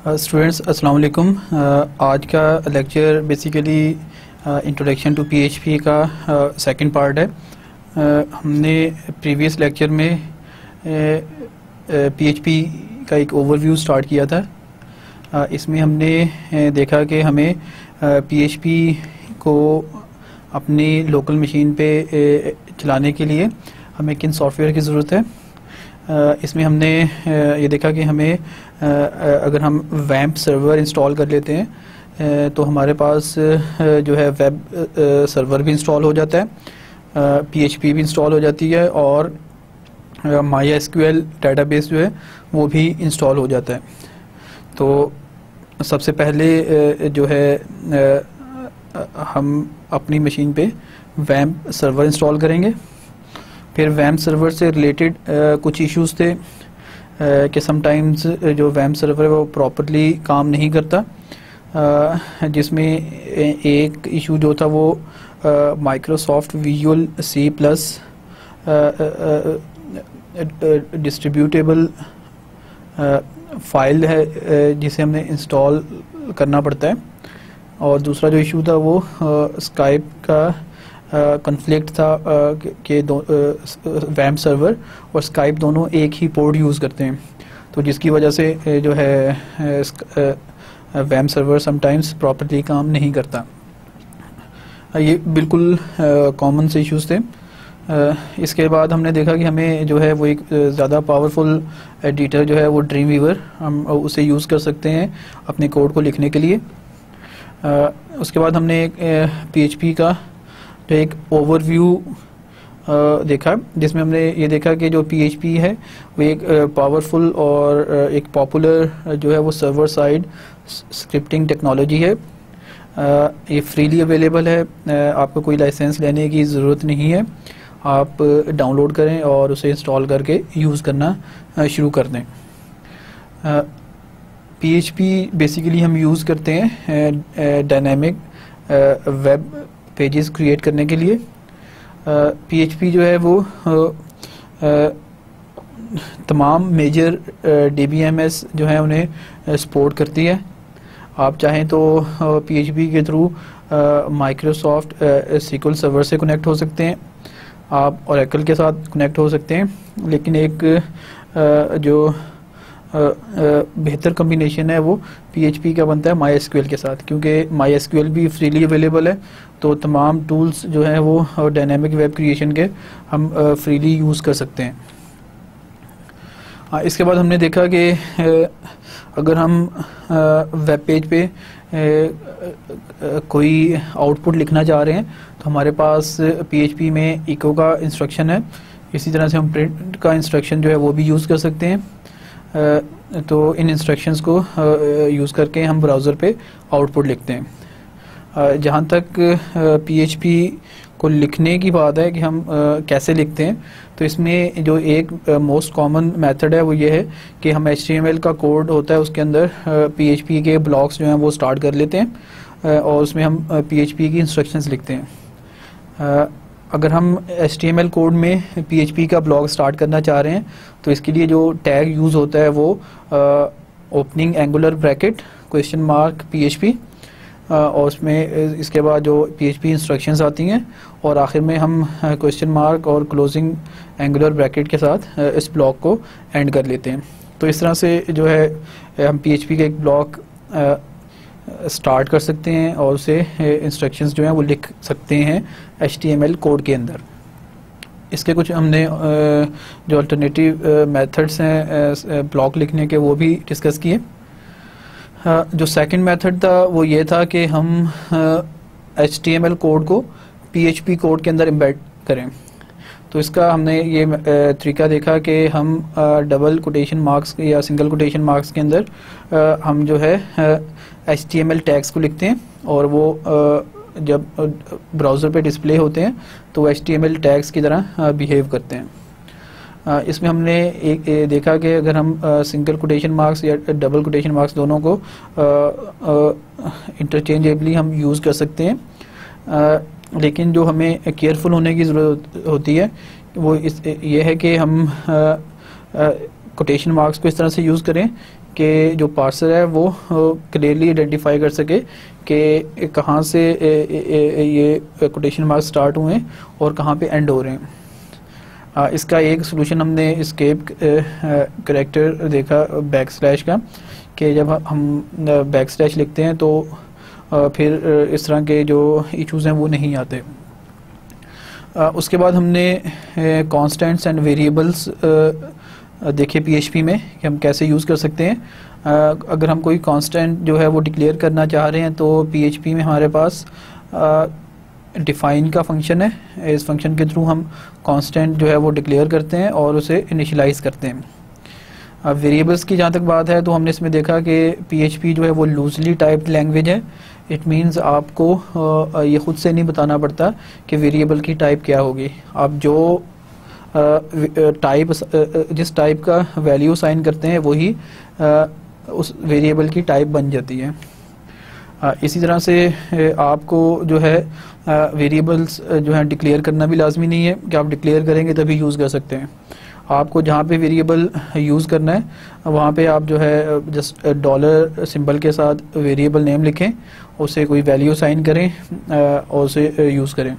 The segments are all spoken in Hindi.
स्टूडेंट्स अस्सलाम वालेकुम। आज का lecture basically introduction to PHP का सेकंड पार्ट है। हमने प्रीवियस लेक्चर में पीएचपी का एक ओवरव्यू स्टार्ट किया था। इसमें हमने देखा कि हमें पीएचपी को अपनी लोकल मशीन पे चलाने के लिए हमें किन सॉफ्टवेयर की ज़रूरत है। इसमें हमने ये देखा कि हमें अगर हम वैम्प सर्वर इंस्टॉल कर लेते हैं तो हमारे पास जो है वेब सर्वर भी इंस्टॉल हो जाता है, पीएचपी भी इंस्टॉल हो जाती है और MySQL डेटाबेस जो है वो भी इंस्टॉल हो जाता है। तो सबसे पहले जो है हम अपनी मशीन पे वैम्प सर्वर इंस्टॉल करेंगे। फिर वैम्प सर्वर से रिलेटेड कुछ इश्यूज थे कि समटाइम्स जो वैम्प सर्वर है वो प्रॉपरली काम नहीं करता, जिसमें एक इशू जो था वो Microsoft visual C+ distributable file है जिसे हमने इंस्टॉल करना पड़ता है। और दूसरा जो इशू था वो स्काइप का कन्फ्लिक्ट था कि वैम्प सर्वर और स्काइप दोनों एक ही पोर्ट यूज़ करते हैं, तो जिसकी वजह से जो है वैम्प सर्वर समटाइम्स प्रॉपर्ली काम नहीं करता। ये बिल्कुल कॉमन से इश्यूज थे। इसके बाद हमने देखा कि हमें जो है वो एक ज़्यादा पावरफुल एडिटर जो है वो ड्रीम वीवर, हम उसे यूज़ कर सकते हैं अपने कोड को लिखने के लिए। उसके बाद हमने एक पीएचपी का तो एक ओवरव्यू देखा, जिसमें हमने ये देखा कि जो पीएचपी है वो एक पावरफुल और एक पॉपुलर जो है वो सर्वर साइड स्क्रिप्टिंग टेक्नोलॉजी है। ये फ्रीली अवेलेबल है, आपको कोई लाइसेंस लेने की ज़रूरत नहीं है। आप डाउनलोड करें और उसे इंस्टॉल करके यूज़ करना शुरू कर दें। पीएचपी बेसिकली हम यूज़ करते हैं डायनामिक वेब पेजेस क्रिएट करने के लिए। पीएचपी जो है वो तमाम मेजर डीबीएमएस जो है उन्हें सपोर्ट करती है। आप चाहें तो पीएचपी के थ्रू माइक्रोसॉफ्ट SQL सर्वर से कनेक्ट हो सकते हैं, आप ओरेकल के साथ कनेक्ट हो सकते हैं, लेकिन एक जो बेहतर कम्बिनेशन है वो पीएचपी का बनता है MySQL के साथ, क्योंकि MySQL भी फ्रीली अवेलेबल है। तो तमाम टूल्स जो हैं वो डायनामिक वेब क्रिएशन के हम फ्रीली यूज़ कर सकते हैं। इसके बाद हमने देखा कि अगर हम वेब पेज पे कोई आउटपुट लिखना चाह रहे हैं तो हमारे पास पीएचपी में इको का इंस्ट्रक्शन है, इसी तरह से हम प्रिंट का इंस्ट्रक्शन जो है वो भी यूज़ कर सकते हैं। तो इन इंस्ट्रक्शंस को यूज़ करके हम ब्राउज़र पे आउटपुट लिखते हैं। जहाँ तक पीएचपी को लिखने की बात है कि हम कैसे लिखते हैं, तो इसमें जो एक मोस्ट कॉमन मेथड है वो ये है कि हम HTML का कोड होता है उसके अंदर पीएचपी के ब्लॉक्स जो हैं वो स्टार्ट कर लेते हैं और उसमें हम पीएचपी की इंस्ट्रक्शंस लिखते हैं। अगर हम HTML कोड में पीएचपी का ब्लॉग स्टार्ट करना चाह रहे हैं तो इसके लिए जो टैग यूज़ होता है वो ओपनिंग एंगुलर ब्रैकेट $PHP और उसमें इसके बाद जो पीएचपी इंस्ट्रक्शंस आती हैं और आखिर में हम $? और क्लोजिंग एंगुलर ब्रैकेट के साथ इस ब्लॉक को एंड कर लेते हैं। तो इस तरह से जो है हम पीएचपी का एक ब्लॉक स्टार्ट कर सकते हैं और उसे इंस्ट्रक्शंस जो हैं वो लिख सकते हैं HTML कोड के अंदर। इसके कुछ हमने जो अल्टरनेटिव मेथड्स हैं ब्लॉक लिखने के वो भी डिस्कस किए। जो सेकंड मेथड था वो ये था कि हम HTML कोड को PHP कोड के अंदर एम्बेड करें। तो इसका हमने ये तरीका देखा कि हम डबल कोटेशन मार्क्स या सिंगल कोटेशन मार्क्स के अंदर हम जो है HTML टैग्स को लिखते हैं और वो जब ब्राउज़र पे डिस्प्ले होते हैं तो HTML टैग्स की तरह बिहेव करते हैं। इसमें हमने एक देखा कि अगर हम सिंगल कोटेशन मार्क्स या डबल कोटेशन मार्क्स दोनों को इंटरचेंजेबली हम यूज़ कर सकते हैं, लेकिन जो हमें केयरफुल होने की ज़रूरत होती है वो ये है कि हम कोटेशन मार्क्स को इस तरह से यूज़ करें कि जो पार्सर है वो क्लियरली आइडेंटिफाई कर सके कि कहाँ से ये कोटेशन मार्क्स स्टार्ट हुए हैं और कहाँ पे एंड हो रहे हैं। इसका एक सोल्यूशन हमने एस्केप करैक्टर देखा बैक स्लैश का, कि जब हम बैक स्लैश लिखते हैं तो फिर इस तरह के जो इश्यूज़ हैं वो नहीं आते। उसके बाद हमने कॉन्स्टेंट्स एंड वेरिएबल्स देखे PHP में कि हम कैसे यूज़ कर सकते हैं। अगर हम कोई कांस्टेंट जो है वो डिक्लेयर करना चाह रहे हैं तो PHP में हमारे पास डिफाइन का फंक्शन है। इस फंक्शन के थ्रू हम कांस्टेंट जो है वो डिक्लेयर करते हैं और उसे इनिशियलाइज करते हैं। अब वेरिएबल्स की जहाँ तक बात है तो हमने इसमें देखा कि PHP जो है वो लूजली टाइप्ड लैंग्वेज है। इट मीन्स आपको ये खुद से नहीं बताना पड़ता कि वेरिएबल की टाइप क्या होगी। आप जो जिस टाइप का वैल्यू साइन करते हैं वही उस वेरिएबल की टाइप बन जाती है। इसी तरह से आपको जो है वेरिएबल्स जो है डिक्लेयर करना भी लाजमी नहीं है कि आप डिक्लेयर करेंगे तभी यूज़ कर सकते हैं। आपको जहाँ पे वेरिएबल यूज़ करना है वहाँ पे आप जो है जस्ट डॉलर सिंबल के साथ वेरिएबल नेम लिखें, उसे कोई वैल्यू साइन करें और उसे यूज़ करें।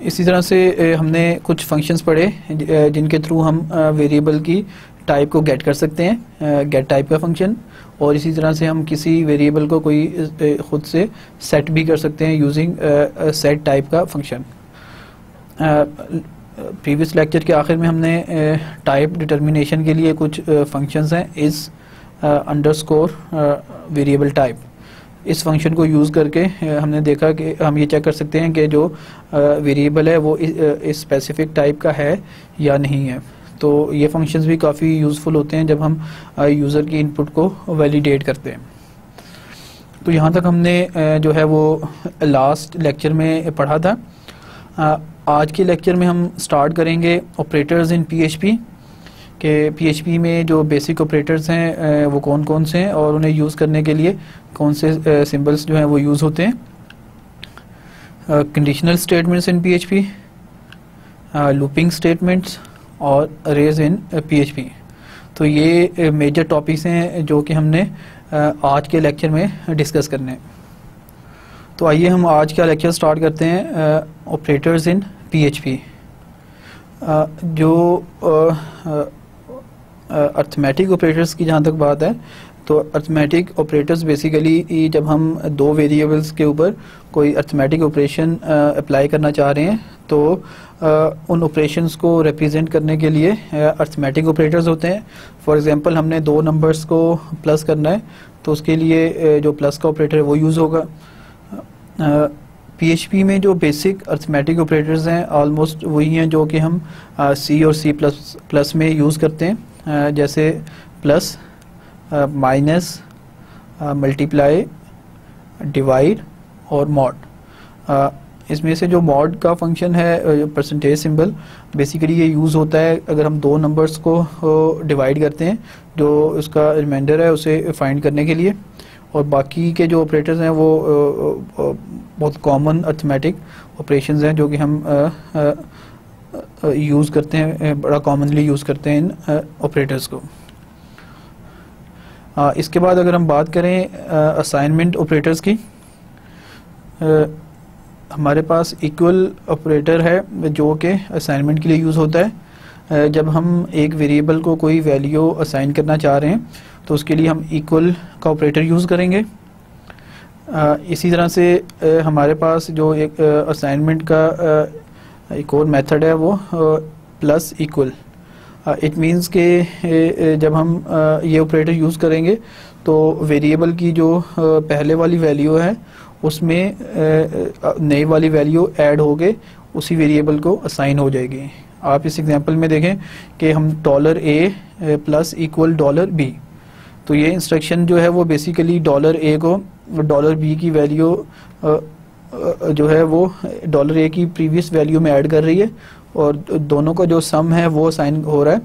इसी तरह से हमने कुछ फंक्शंस पढ़े जिनके थ्रू हम वेरिएबल की टाइप को गेट कर सकते हैं, गेट टाइप का फंक्शन, और इसी तरह से हम किसी वेरिएबल को कोई खुद से सेट भी कर सकते हैं यूजिंग सेट टाइप का फंक्शन। प्रीवियस लेक्चर के आखिर में हमने टाइप डिटर्मिनेशन के लिए कुछ फंक्शंस हैं, इस अंडरस्कोर वेरिएबल टाइप, इस फंक्शन को यूज़ करके हमने देखा कि हम ये चेक कर सकते हैं कि जो वेरिएबल है वो इस स्पेसिफिक टाइप का है या नहीं है। तो ये फंक्शंस भी काफ़ी यूज़फुल होते हैं जब हम यूज़र की इनपुट को वैलिडेट करते हैं। तो यहाँ तक हमने जो है वो लास्ट लेक्चर में पढ़ा था। आज के लेक्चर में हम स्टार्ट करेंगे ऑपरेटर्स इन PHP, कि PHP में जो बेसिक ऑपरेटर्स हैं वो कौन कौन से हैं और उन्हें यूज़ करने के लिए कौन से सिंबल्स जो हैं वो यूज़ होते हैं। Conditional statements in PHP, looping statements और अरेज इन PHP। तो ये मेजर टॉपिक्स हैं जो कि हमने आज के लेक्चर में डिस्कस करने हैं। तो आइए हम आज का लेक्चर स्टार्ट करते हैं ऑपरेटर्स इन PHP। जो अर्थमेटिक ऑपरेटर्स की जहाँ तक बात है तो अर्थमेटिक ऑपरेटर्स बेसिकली जब हम दो वेरिएबल्स के ऊपर कोई अर्थमेटिक ऑपरेशन अप्लाई करना चाह रहे हैं तो उन ऑपरेशंस को रिप्रेजेंट करने के लिए अर्थमेटिक ऑपरेटर्स होते हैं। फॉर एग्जांपल हमने दो नंबर्स को प्लस करना है तो उसके लिए जो प्लस का ऑपरेटर है वो यूज़ होगा। PHP में जो बेसिक अर्थमेटिक ऑपरेटर्स हैं ऑलमोस्ट वही हैं जो कि हम C और C++ में यूज़ करते हैं, जैसे प्लस, माइनस, मल्टीप्लाई, डिवाइड और मॉड। इसमें से जो मॉड का फंक्शन है परसेंटेज सिंबल, बेसिकली ये यूज़ होता है अगर हम दो नंबर्स को डिवाइड करते हैं, जो उसका रिमाइंडर है उसे फाइंड करने के लिए। और बाकी के जो ऑपरेटर्स हैं वो बहुत कॉमन अर्थमेटिक ऑपरेशंस हैं जो कि हम यूज़ करते हैं, बड़ा कॉमनली यूज़ करते हैं इन ऑपरेटर्स को। इसके बाद अगर हम बात करें असाइनमेंट ऑपरेटर्स की, हमारे पास इक्वल ऑपरेटर है जो कि असाइनमेंट के लिए यूज़ होता है। जब हम एक वेरिएबल को कोई वैल्यू असाइन करना चाह रहे हैं तो उसके लिए हम इक्वल का ऑपरेटर यूज़ करेंगे। इसी तरह से हमारे पास जो एक असाइनमेंट का एक और मेथड है वो प्लस इक्वल। इट मीन्स के जब हम ये ऑपरेटर यूज़ करेंगे तो वेरिएबल की जो पहले वाली वैल्यू है उसमें नई वाली वैल्यू ऐड होके उसी वेरिएबल को असाइन हो जाएगी। आप इस एग्जांपल में देखें कि हम $a प्लस इक्वल $b, तो ये इंस्ट्रक्शन जो है वो बेसिकली $a को $b की वैल्यू जो है वो $a की प्रीवियस वैल्यू में ऐड कर रही है और दोनों का जो सम है वो असाइन हो रहा है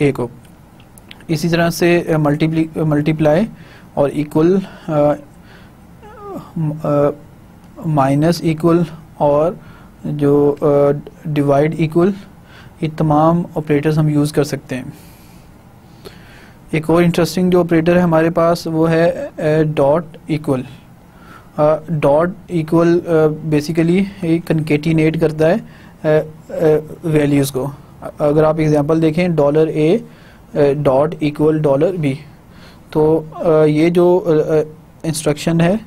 $a को। इसी तरह से मल्टीप्लाई और इक्वल, माइनस इक्वल और जो डिवाइड इक्वल, ये तमाम ऑपरेटर्स हम यूज़ कर सकते हैं। एक और इंटरेस्टिंग जो ऑपरेटर है हमारे पास वो है dot equal. Dot equal basically concatenate करता है वैल्यूज़ को। अगर आप एग्जांपल देखें $A डॉट इक्वल $B, तो ये जो इंस्ट्रक्शन है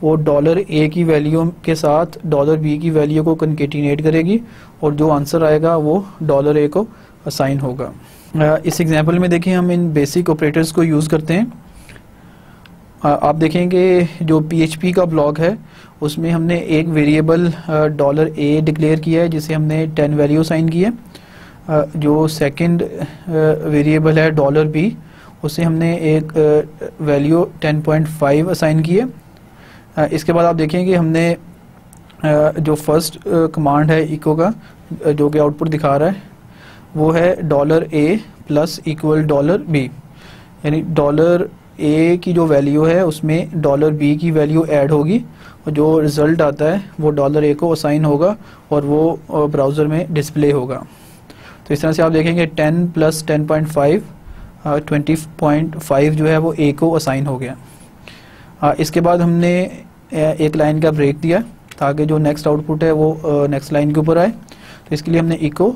वो $A की वैल्यू के साथ $B की वैल्यू को कंकेटिनेट करेगी और जो आंसर आएगा वो $A को असाइन होगा। इस एग्जांपल में देखें हम इन बेसिक ऑपरेटर्स को यूज़ करते हैं। आप देखेंगे जो PHP का ब्लॉक है उसमें हमने एक वेरिएबल $A डिक्लेयर किया है जिसे हमने 10 वैल्यू असाइन की है। जो सेकंड वेरिएबल है $B उसे हमने एक वैल्यू 10.5 असाइन की है। इसके बाद आप देखेंगे हमने जो फर्स्ट कमांड है इको का जो कि आउटपुट दिखा रहा है वो है $A प्लस इक्वल $B, यानी $A की जो वैल्यू है उसमें $B की वैल्यू ऐड होगी और जो रिज़ल्ट आता है वो $A को असाइन होगा और वो ब्राउज़र में डिस्प्ले होगा। तो इस तरह से आप देखेंगे 10 प्लस 10.5 20.5 जो है वो A को असाइन हो गया। इसके बाद हमने एक लाइन का ब्रेक दिया ताकि जो नेक्स्ट आउटपुट है वो नेक्स्ट लाइन के ऊपर आए। तो इसके लिए हमने इको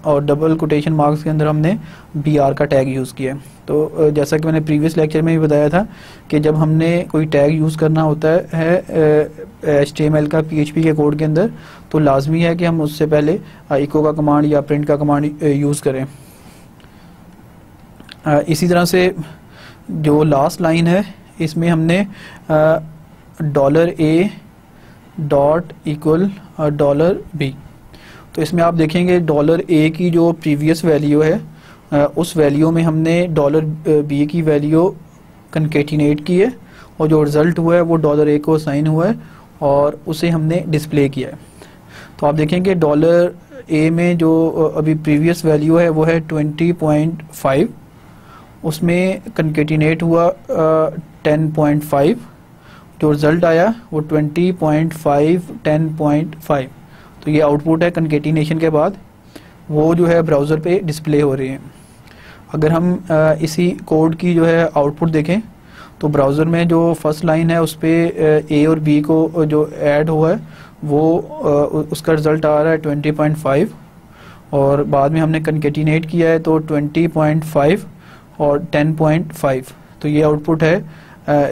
और डबल कोटेशन मार्क्स के अंदर हमने BR का टैग यूज़ किया। तो जैसा कि मैंने प्रीवियस लेक्चर में भी बताया था कि जब हमने कोई टैग यूज़ करना होता है HTML का PHP के कोड के अंदर तो लाजमी है कि हम उससे पहले इको का कमांड या प्रिंट का कमांड यूज़ करें। इसी तरह से जो लास्ट लाइन है इसमें हमने $A डॉट इक्वल $B, तो इसमें आप देखेंगे $A की जो प्रीवियस वैल्यू है उस वैल्यू में हमने $B की वैल्यू कंकेटिनेट की है और जो रिज़ल्ट हुआ है वो $A को असाइन हुआ है और उसे हमने डिस्प्ले किया है। तो आप देखेंगे $A में जो अभी प्रीवियस वैल्यू है वो है 20.5, उसमें कंकेटिनेट हुआ 10.5, जो रिज़ल्ट आया वो 20.5 10.5। तो ये आउटपुट है कंकेटिनेशन के बाद, वो जो है ब्राउज़र पे डिस्प्ले हो रही है। अगर हम इसी कोड की जो है आउटपुट देखें तो ब्राउज़र में जो फर्स्ट लाइन है उस पर A और B को जो ऐड हुआ है वो उसका रिज़ल्ट आ रहा है 20.5 और बाद में हमने कंकेटिनेट किया है तो 20.5 और 10.5। तो ये आउटपुट है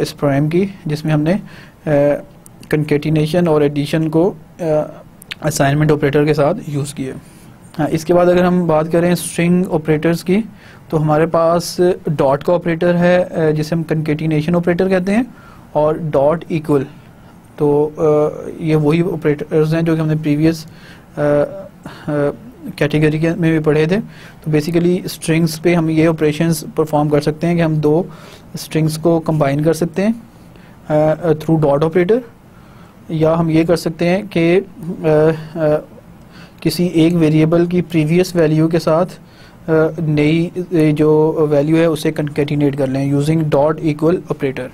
इस प्रोग्राम की जिसमें हमने कंकेटिनेशन और एडिशन को असाइनमेंट ऑपरेटर के साथ यूज़ किया। इसके बाद अगर हम बात करें स्ट्रिंग ऑपरेटर्स की तो हमारे पास डॉट का ऑपरेटर है जिसे हम कंकेटिनेशन ऑपरेटर कहते हैं और डॉट इक्वल, तो ये वही ऑपरेटर्स हैं जो कि हमने प्रीवियस कैटेगरी में भी पढ़े थे। तो बेसिकली स्ट्रिंग्स पे हम ये ऑपरेशंस परफॉर्म कर सकते हैं कि हम दो स्ट्रिंग्स को कंबाइन कर सकते हैं थ्रू डॉट ऑपरेटर, या हम ये कर सकते हैं कि किसी एक वेरिएबल की प्रीवियस वैल्यू के साथ नई जो वैल्यू है उसे कंकेटिनेट कर लें यूजिंग डॉट इक्वल ऑपरेटर।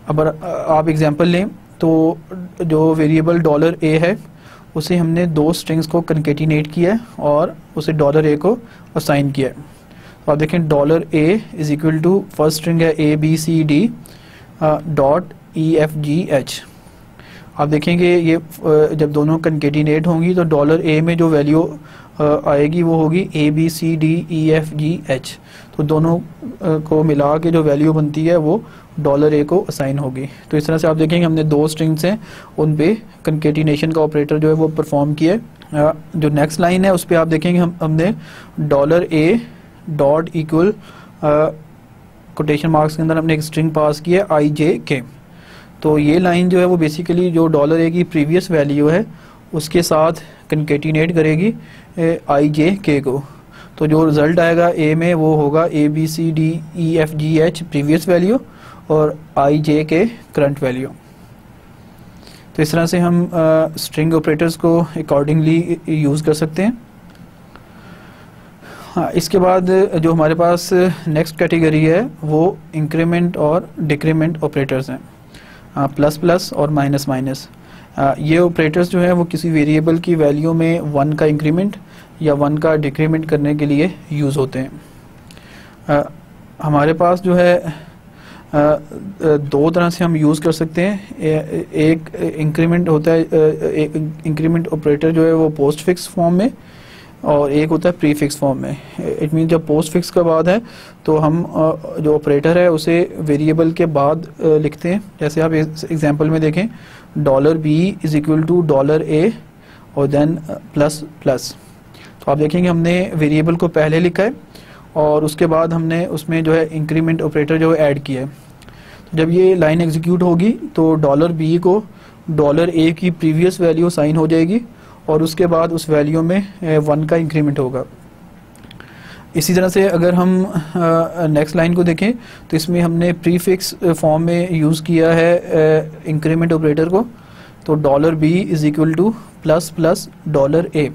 अब आप एग्जांपल लें तो जो वेरिएबल $A है उसे हमने दो स्ट्रिंग्स को कंकेटिनेट किया है और उसे $A को असाइन किया है। तो आप देखें $A is equal to first string है ABCD डॉट EFGH। आप देखेंगे ये जब दोनों कंकेटिनेट होंगी तो $A में जो वैल्यू आएगी वो होगी ABCDEFGH, तो दोनों को मिला के जो वैल्यू बनती है वो $A को असाइन होगी। तो इस तरह से आप देखेंगे हमने दो स्ट्रिंग्स हैं उन पे कंकेटिनेशन का ऑपरेटर जो है वो परफॉर्म किया है। जो नेक्स्ट लाइन है उस पर आप देखेंगे हमने $A dot equal quotation marks के अंदर हमने एक स्ट्रिंग पास की है IJK। तो ये लाइन जो है वो बेसिकली जो $A की प्रीवियस वैल्यू है उसके साथ कंकेटिनेट करेगी IJK को। तो जो रिज़ल्ट आएगा A में वो होगा ABCDEFGH प्रीवियस वैल्यू और IJK करंट वैल्यू। तो इस तरह से हम स्ट्रिंग ऑपरेटर्स को अकॉर्डिंगली यूज़ कर सकते हैं। हाँ, इसके बाद जो हमारे पास नेक्स्ट कैटेगरी है वो इंक्रीमेंट और डिक्रीमेंट ऑपरेटर्स हैं, प्लस प्लस और माइनस माइनस। ये ऑपरेटर्स जो है वो किसी वेरिएबल की वैल्यू में 1 का इंक्रीमेंट या 1 का डिक्रीमेंट करने के लिए यूज़ होते हैं। हमारे पास जो है दो तरह से हम यूज़ कर सकते हैं। एक इंक्रीमेंट होता है, एक इंक्रीमेंट ऑपरेटर जो है वो पोस्ट फिक्स फॉर्म में, और एक होता है प्री फिक्स फॉर्म में। इट मीन जब पोस्ट फिक्स का बाद है तो हम जो ऑपरेटर है उसे वेरिएबल के बाद लिखते हैं। जैसे आप इस एग्जांपल में देखें, $b is equal to $a और देन प्लस प्लस। तो आप देखेंगे हमने वेरिएबल को पहले लिखा है और उसके बाद हमने उसमें जो है इंक्रीमेंट ऑपरेटर जो है ऐड किया है। तो जब ये लाइन एग्जीक्यूट होगी तो $b को $a की प्रीवियस वैल्यू साइन हो जाएगी और उसके बाद उस वैल्यू में 1 का इंक्रीमेंट होगा। इसी तरह से अगर हम नेक्स्ट लाइन को देखें तो इसमें हमने प्रीफिक्स फॉर्म में यूज़ किया है इंक्रीमेंट ऑपरेटर को। तो $b is equal two plus plus $a।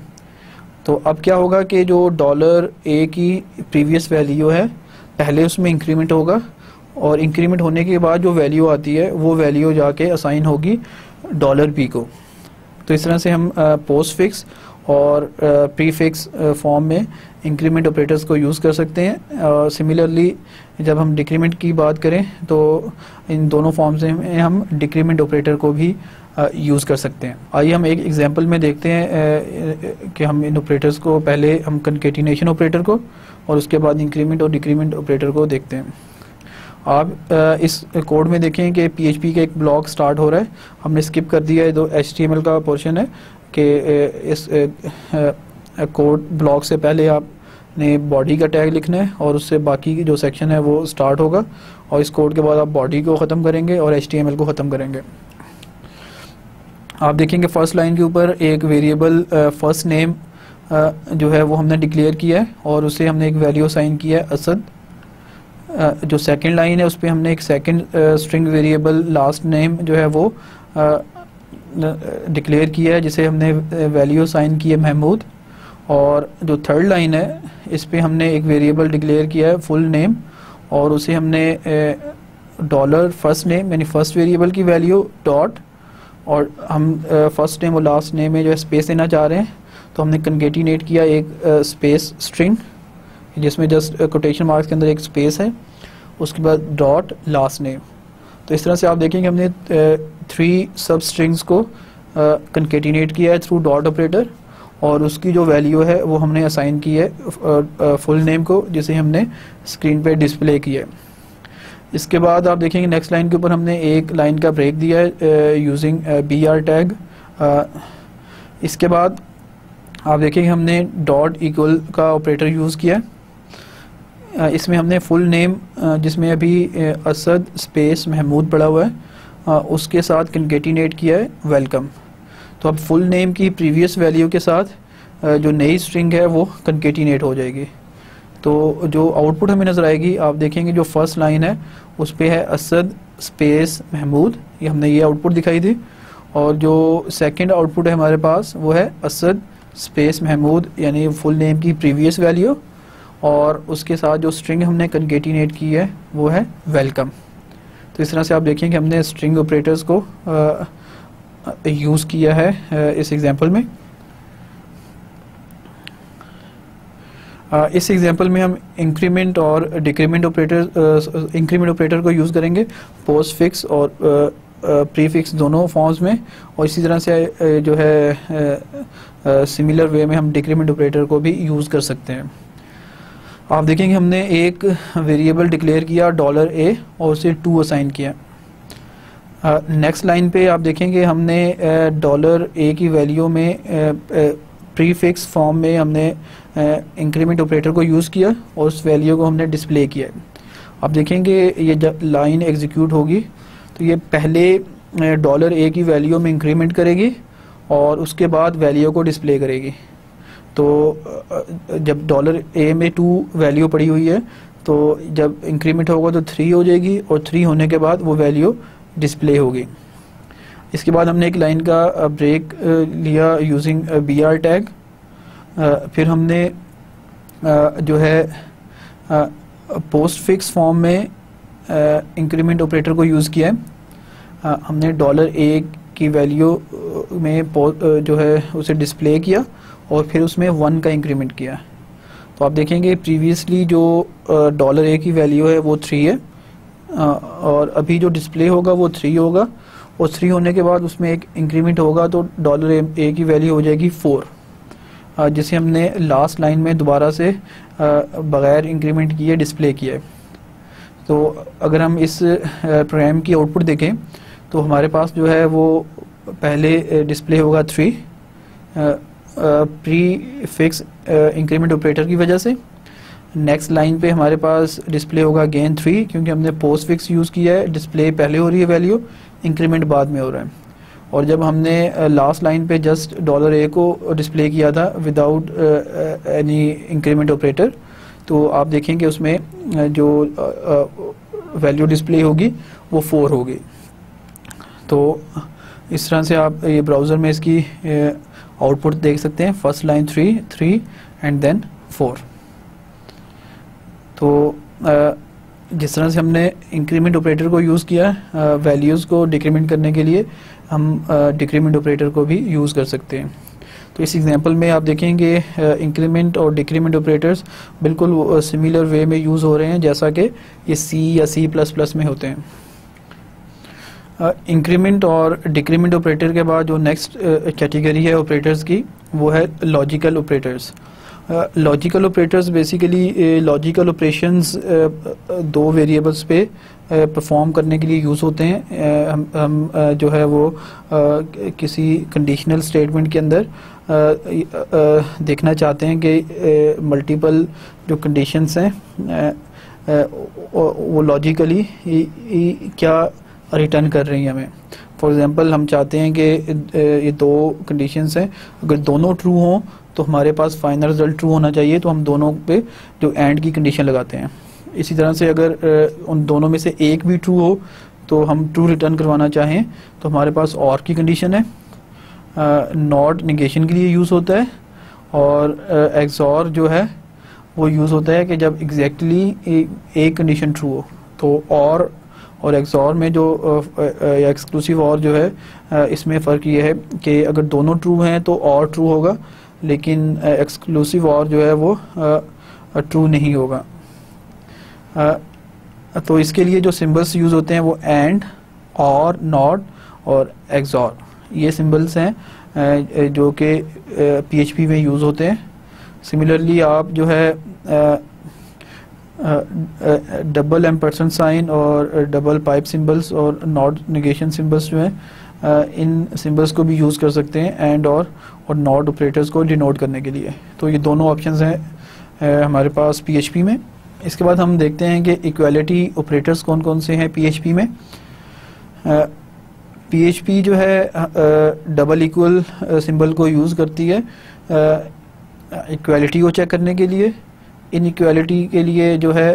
तो अब क्या होगा कि जो $a की प्रीवियस वैल्यू है पहले उसमें इंक्रीमेंट होगा और इंक्रीमेंट होने के बाद जो वैल्यू आती है वो वैल्यू जाके असाइन होगी $b को। तो इस तरह से हम पोस्ट फिक्स और प्री फिक्स फॉर्म में इंक्रीमेंट ऑपरेटर्स को यूज़ कर सकते हैं। सिमिलरली जब हम डिक्रीमेंट की बात करें तो इन दोनों फॉर्म्स में हम डिक्रीमेंट ऑपरेटर को भी यूज़ कर सकते हैं। आइए हम एक एग्जांपल में देखते हैं कि हम इन ऑपरेटर्स को, पहले हम कंकेटिनेशन ऑपरेटर को और उसके बाद इंक्रीमेंट और डिक्रीमेंट ऑपरेटर को देखते हैं। आप इस कोड में देखें कि PHP का एक ब्लॉक स्टार्ट हो रहा है। हमने स्किप कर दिया है, जो HTML का पोर्शन है कि इस कोड ब्लॉक से पहले आपने बॉडी का टैग लिखना है और उससे बाकी की जो सेक्शन है वो स्टार्ट होगा और इस कोड के बाद आप बॉडी को ख़त्म करेंगे और HTML को ख़त्म करेंगे। आप देखेंगे फर्स्ट लाइन के ऊपर एक वेरिएबल फर्स्ट नेम जो है वो हमने डिक्लेयर किया है और उसे हमने एक वैल्यू असाइन किया है असद। जो सेकंड लाइन है उस पर हमने एक second string variable last name जो है वो डिक्लेयर किया है जिसे हमने वैल्यू असाइन की है महमूद। और जो थर्ड लाइन है इस पे हमने एक वेरिएबल डिक्लेयर किया है फुल नेम और उसे हमने डॉलर फर्स्ट नेम यानी फर्स्ट वेरिएबल की वैल्यू डॉट, और हम फर्स्ट नेम और लास्ट नेम में जो है स्पेस देना चाह रहे हैं तो हमने कंकेटिनेट किया एक स्पेस स्ट्रिंग जिसमें जस्ट कोटेशन मार्क्स के अंदर एक स्पेस है, उसके बाद डॉट लास्ट नेम। तो इस तरह से आप देखेंगे हमने 3 सब स्ट्रिंग्स को कंकेटिनेट किया है थ्रू डॉट ऑपरेटर और उसकी जो वैल्यू है वो हमने असाइन की है फुल नेम को, जिसे हमने स्क्रीन पे डिस्प्ले किया है। इसके बाद आप देखेंगे नेक्स्ट लाइन के ऊपर हमने एक लाइन का ब्रेक दिया है यूजिंग BR टैग। इसके बाद आप देखेंगे हमने डॉट इक्वल का ऑपरेटर यूज़ किया है। इसमें हमने फुल नेम जिसमें अभी असद स्पेस महमूद पड़ा हुआ है उसके साथ कंकेटिनेट किया है वेलकम। तो अब फुल नेम की प्रीवियस वैल्यू के साथ जो नई स्ट्रिंग है वो कंकेटिनेट हो जाएगी। तो जो आउटपुट हमें नज़र आएगी, आप देखेंगे जो फर्स्ट लाइन है उस पे है असद स्पेस महमूद, ये हमने ये आउटपुट दिखाई थी, और जो सेकंड आउटपुट है हमारे पास वो है असद स्पेस महमूद यानी फुल नेम की प्रीवियस वैल्यू और उसके साथ जो स्ट्रिंग हमने कंकेटिनेट की है वो है वेलकम। तो इस तरह से आप देखेंगे हमने स्ट्रिंग ऑपरेटर्स को यूज़ किया है इस एग्जांपल में। इस एग्जांपल में हम इंक्रीमेंट और डिक्रीमेंट ऑपरेटर को यूज़ करेंगे पोस्ट फिक्स और प्री फिक्स दोनों फॉर्म्स में, और इसी तरह से जो है सिमिलर वे में हम डिक्रीमेंट ऑपरेटर को भी यूज़ कर सकते हैं। आप देखेंगे हमने एक वेरिएबल डिक्लेयर किया $a और उसे 2 असाइन किया। नेक्स्ट लाइन पे आप देखेंगे हमने $a की वैल्यू में प्री फिक्स फॉर्म में हमने इंक्रीमेंट ऑपरेटर को यूज़ किया और उस वैल्यू को हमने डिस्प्ले किया। आप देखेंगे ये जब लाइन एग्जीक्यूट होगी तो ये पहले $a की वैल्यू में इंक्रीमेंट करेगी और उसके बाद वैल्यू को डिस्प्ले करेगी। तो जब $a में 2 वैल्यू पड़ी हुई है तो जब इंक्रीमेंट होगा तो 3 हो जाएगी और 3 होने के बाद वो वैल्यू डिस्प्ले होगी। इसके बाद हमने एक लाइन का ब्रेक लिया यूजिंग BR टैग। फिर हमने जो है पोस्ट फिक्स फॉर्म में इंक्रीमेंट ऑपरेटर को यूज़ किया है। हमने $a की वैल्यू में जो है उसे डिस्प्ले किया और फिर उसमें 1 का इंक्रीमेंट किया। तो आप देखेंगे प्रीवियसली जो $a की वैल्यू है वो 3 है, और अभी जो डिस्प्ले होगा वो 3 होगा, और 3 होने के बाद उसमें एक इंक्रीमेंट होगा तो $a की वैल्यू हो जाएगी 4, जिसे हमने लास्ट लाइन में दोबारा से बगैर इंक्रीमेंट किए डिस्प्ले किया है। तो अगर हम इस प्रोग्राम की आउटपुट देखें तो हमारे पास जो है वो पहले डिस्प्ले होगा 3 प्री फिक्स इंक्रीमेंट ऑपरेटर की वजह से। नेक्स्ट लाइन पे हमारे पास डिस्प्ले होगा अगेन 3, क्योंकि हमने पोस्ट फिक्स यूज़ किया है, डिस्प्ले पहले हो रही है वैल्यू, इंक्रीमेंट बाद में हो रहा है। और जब हमने लास्ट लाइन पे जस्ट $a को डिस्प्ले किया था विदाउट एनी इंक्रीमेंट ऑपरेटर, तो आप देखेंगे उसमें जो वैल्यू डिस्प्ले होगी वो 4 होगी। तो इस तरह से आप ये ब्राउज़र में इसकी आउटपुट देख सकते हैं, फर्स्ट लाइन 3 एंड देन 4। तो जिस तरह से हमने इंक्रीमेंट ऑपरेटर को यूज़ किया वैल्यूज़ को डिक्रीमेंट करने के लिए, हम डिक्रीमेंट ऑपरेटर को भी यूज़ कर सकते हैं। तो इस एग्जांपल में आप देखेंगे इंक्रीमेंट और डिक्रीमेंट ऑपरेटर्स बिल्कुल सिमिलर वे में यूज़ हो रहे हैं जैसा कि ये C या C++ में होते हैं। इंक्रीमेंट और डिक्रीमेंट ऑपरेटर के बाद जो नेक्स्ट कैटेगरी है ऑपरेटर्स की, वो है logical operators. Logical operators basically logical operations दो वेरिएबल्स पे परफॉर्म करने के लिए यूज़ होते हैं। हम जो है वो किसी कंडीशनल स्टेटमेंट के अंदर देखना चाहते हैं कि मल्टीपल जो कंडीशंस हैं वो लॉजिकली क्या रिटर्न कर रही हैं हमें। फॉर एग्जांपल हम चाहते हैं कि ये दो कंडीशंस हैं, अगर दोनों ट्रू हों तो हमारे पास फाइनल रिजल्ट ट्रू होना चाहिए, तो हम दोनों पे जो एंड की कंडीशन लगाते हैं। इसी तरह से अगर उन दोनों में से एक भी ट्रू हो तो हम ट्रू रिटर्न करवाना चाहें तो हमारे पास और की कंडीशन है, नॉट नेगेशन के लिए यूज़ होता है, और एक्सॉर जो है वो यूज़ होता है कि जब एग्जैक्टली एक कंडीशन ट्रू हो। तो और एक्सॉर में जो एक्सक्लूसिव और जो है इसमें फ़र्क ये है कि अगर दोनों ट्रू हैं तो और ट्रू होगा, लेकिन एक्सक्लूसिव और जो है वो ट्रू नहीं होगा। तो इसके लिए जो सिंबल्स यूज़ होते हैं वो एंड, और, नॉट और एक्सॉर, ये सिंबल्स हैं जो कि PHP में यूज़ होते हैं। सिमिलरली आप जो है डबल एम्परसेंट साइन और डबल पाइप सिंबल्स और नॉट नेगेशन सिंबल्स जो हैं इन सिंबल्स को भी यूज़ कर सकते हैं एंड और नॉट ऑपरेटर्स को डिनोट करने के लिए। तो ये दोनों ऑप्शंस हैं हमारे पास PHP में। इसके बाद हम देखते हैं कि इक्वालिटी ऑपरेटर्स कौन कौन से हैं PHP में। PHP जो है डबल इक्वल सिंबल को यूज़ करती है इक्वालिटी को चेक करने के लिए। इनइक्वालिटी के लिए जो है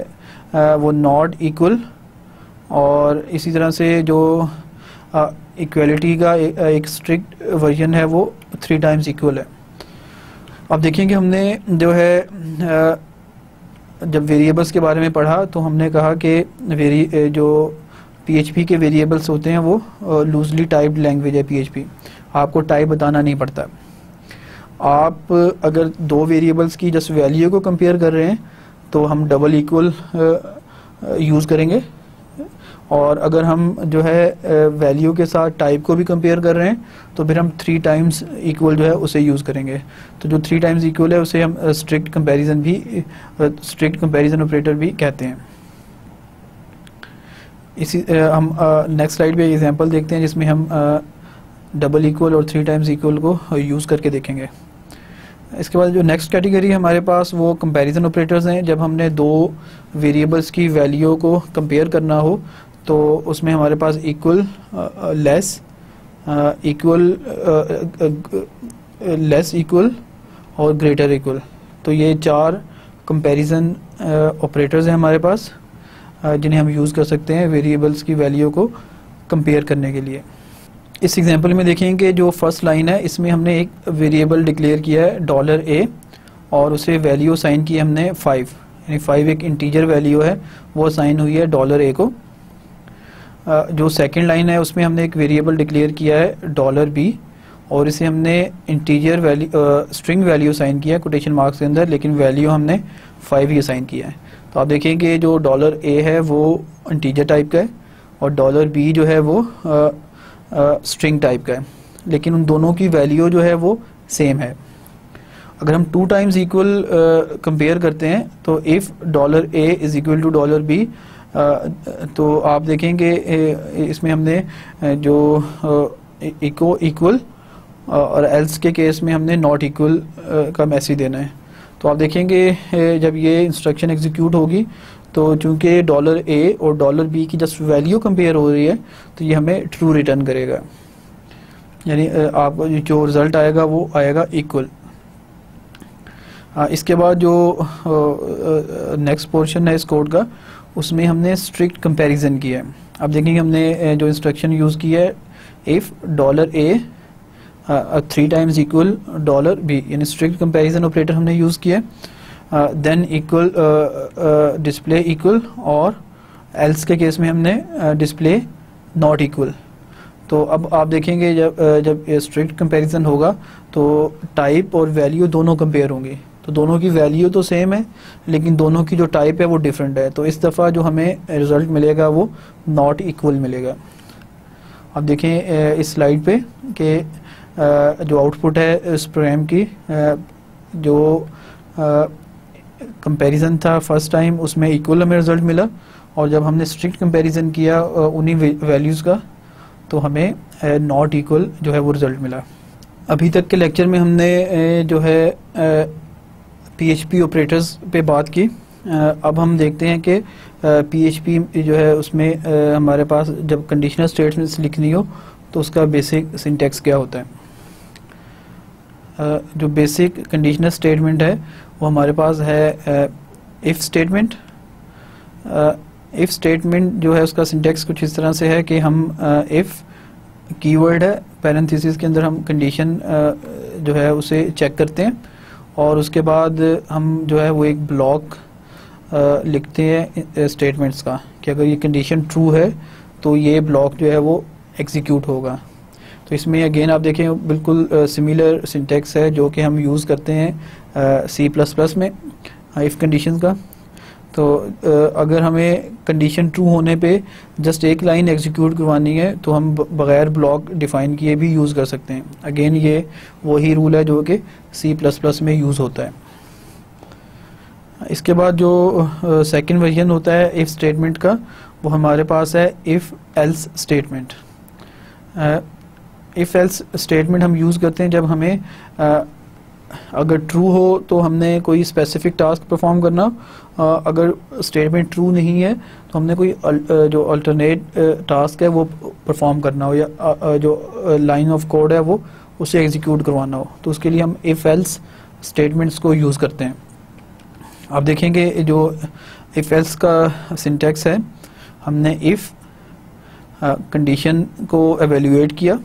वो नॉट इक्वल, और इसी तरह से जो इक्वालिटी का एक स्ट्रिक्ट वर्जन है वो 3 टाइम्स इक्वल है। अब देखेंगे हमने जो है जब वेरिएबल्स के बारे में पढ़ा तो हमने कहा कि जो PHP के वेरिएबल्स होते हैं वो लूजली टाइप्ड लैंग्वेज है PHP, आपको टाइप बताना नहीं पड़ता। आप अगर दो वेरिएबल्स की जस्ट वैल्यू को कंपेयर कर रहे हैं तो हम डबल इक्वल यूज़ करेंगे, और अगर हम जो है वैल्यू के साथ टाइप को भी कंपेयर कर रहे हैं तो फिर हम 3 टाइम्स इक्वल जो है उसे यूज़ करेंगे। तो जो 3 टाइम्स इक्वल है उसे हम स्ट्रिक्ट कंपैरिजन ऑपरेटर भी कहते हैं। इसी हम नेक्स्ट स्लाइड पे एग्जांपल देखते हैं जिसमें हम डबल इक्वल और 3 टाइम्स इक्वल को यूज़ करके देखेंगे। इसके बाद जो नेक्स्ट कैटेगरी हमारे पास वो कंपैरिजन ऑपरेटर्स हैं। जब हमने दो वेरिएबल्स की वैल्यू को कंपेयर करना हो तो उसमें हमारे पास equal, less, equal, less equal और ग्रेटर इक्वल, तो ये 4 कंपैरिजन ऑपरेटर्स हैं हमारे पास जिन्हें हम यूज़ कर सकते हैं वेरिएबल्स की वैल्यू को कंपेयर करने के लिए। इस एग्जांपल में देखें कि जो फर्स्ट लाइन है इसमें हमने एक वेरिएबल डिक्लेयर किया है $a, और उसे वैल्यू असाइन की हमने 5, यानी 5 एक इंटीजर वैल्यू है वो असाइन हुई है $a को। जो सेकंड लाइन है उसमें हमने एक वेरिएबल डिक्लेयर किया है $b, और इसे हमने integer value string value assign किया कोटेशन मार्क्स के अंदर, लेकिन वैल्यू हमने 5 ही असाइन किया है। तो आप देखेंगे जो $A है वो इंटीजर टाइप का है और $B जो है वो स्ट्रिंग टाइप का है, लेकिन उन दोनों की वैल्यू जो है वो सेम है। अगर हम 2 टाइम्स इक्वल कंपेयर करते हैं तो if $A is equal to $B, तो आप देखेंगे इसमें हमने जो इक्वल और एल्स के केस में हमने नॉट इक्वल का मैसेज देना है। तो आप देखेंगे जब ये इंस्ट्रक्शन एग्जीक्यूट होगी तो चूंकि $A और $B की जस्ट वैल्यू कंपेयर हो रही है तो ये हमें ट्रू रिटर्न करेगा, यानी आपको जो रिज़ल्ट आएगा वो आएगा इक्वल। इसके बाद जो नेक्स्ट पोर्शन है इस कोड का, उसमें हमने स्ट्रिक्ट कंपैरिजन किया है। अब देखेंगे हमने जो इंस्ट्रक्शन यूज़ किया है, if $A 3 times equal $B, यानी स्ट्रिक्ट कंपैरिजन ऑपरेटर हमने यूज़ किया है। देन इक्वल डिस्प्ले इक्वल, और एल्स के केस में हमने डिस्प्ले नॉट इक्वल। तो अब आप देखेंगे जब स्ट्रिक्ट कंपैरिजन होगा तो टाइप और वैल्यू दोनों कंपेयर होंगे, तो दोनों की वैल्यू तो सेम है लेकिन दोनों की जो टाइप है वो डिफरेंट है। तो इस दफ़ा जो हमें रिज़ल्ट मिलेगा वो नॉट इक्वल मिलेगा। अब देखें इस स्लाइड पे कि जो आउटपुट है इस प्रोग्राम की, जो कंपैरिजन था फर्स्ट टाइम उसमें इक्वल हमें रिज़ल्ट मिला, और जब हमने स्ट्रिक्ट कंपैरिजन किया उन्हीं वैल्यूज़ का तो हमें नॉट इक्वल जो है वो रिज़ल्ट मिला। अभी तक के लेक्चर में हमने जो है PHP ऑपरेटर्स पे बात की। अब हम देखते हैं कि PHP जो है उसमें हमारे पास जब कंडीशनल स्टेटमेंट्स लिखनी हो तो उसका बेसिक सिंटैक्स क्या होता है। जो बेसिक कंडीशनल स्टेटमेंट है वो हमारे पास है इफ़ स्टेटमेंट। इफ़ स्टेटमेंट जो है उसका सिंटैक्स कुछ इस तरह से है कि हम इफ़ कीवर्ड है, पैरेंथेसिस के अंदर हम कंडीशन जो है उसे चेक करते हैं और उसके बाद हम जो है वो एक ब्लॉक लिखते हैं स्टेटमेंट्स का कि अगर ये कंडीशन ट्रू है तो ये ब्लॉक जो है वो एग्जीक्यूट होगा। तो इसमें अगेन आप देखें बिल्कुल सिमिलर सिंटैक्स है जो कि हम यूज़ करते हैं C++ में इफ़ कंडीशन का। तो अगर हमें कंडीशन ट्रू होने पे जस्ट एक लाइन एग्जीक्यूट करवानी है तो हम बगैर ब्लॉक डिफाइन किए भी यूज़ कर सकते हैं। अगेन ये वही रूल है जो कि C++ में यूज़ होता है। इसके बाद जो सेकंड वर्जन होता है इफ़ स्टेटमेंट का, वो हमारे पास है if else statement. If else statement हम यूज़ करते हैं जब हमें अगर ट्रू हो तो हमने कोई स्पेसिफिक टास्क परफॉर्म करना, अगर स्टेटमेंट ट्रू नहीं है तो हमने कोई जो अल्टरनेट टास्क है वो परफॉर्म करना हो, या जो लाइन ऑफ कोड है वो उसे एग्जीक्यूट करवाना हो, तो उसके लिए हम इफ़ एल्स स्टेटमेंट्स को यूज़ करते हैं। आप देखेंगे जो इफ़ एल्स का सिंटैक्स है, हमने इफ़ कंडीशन को एवेल्यूएट किया,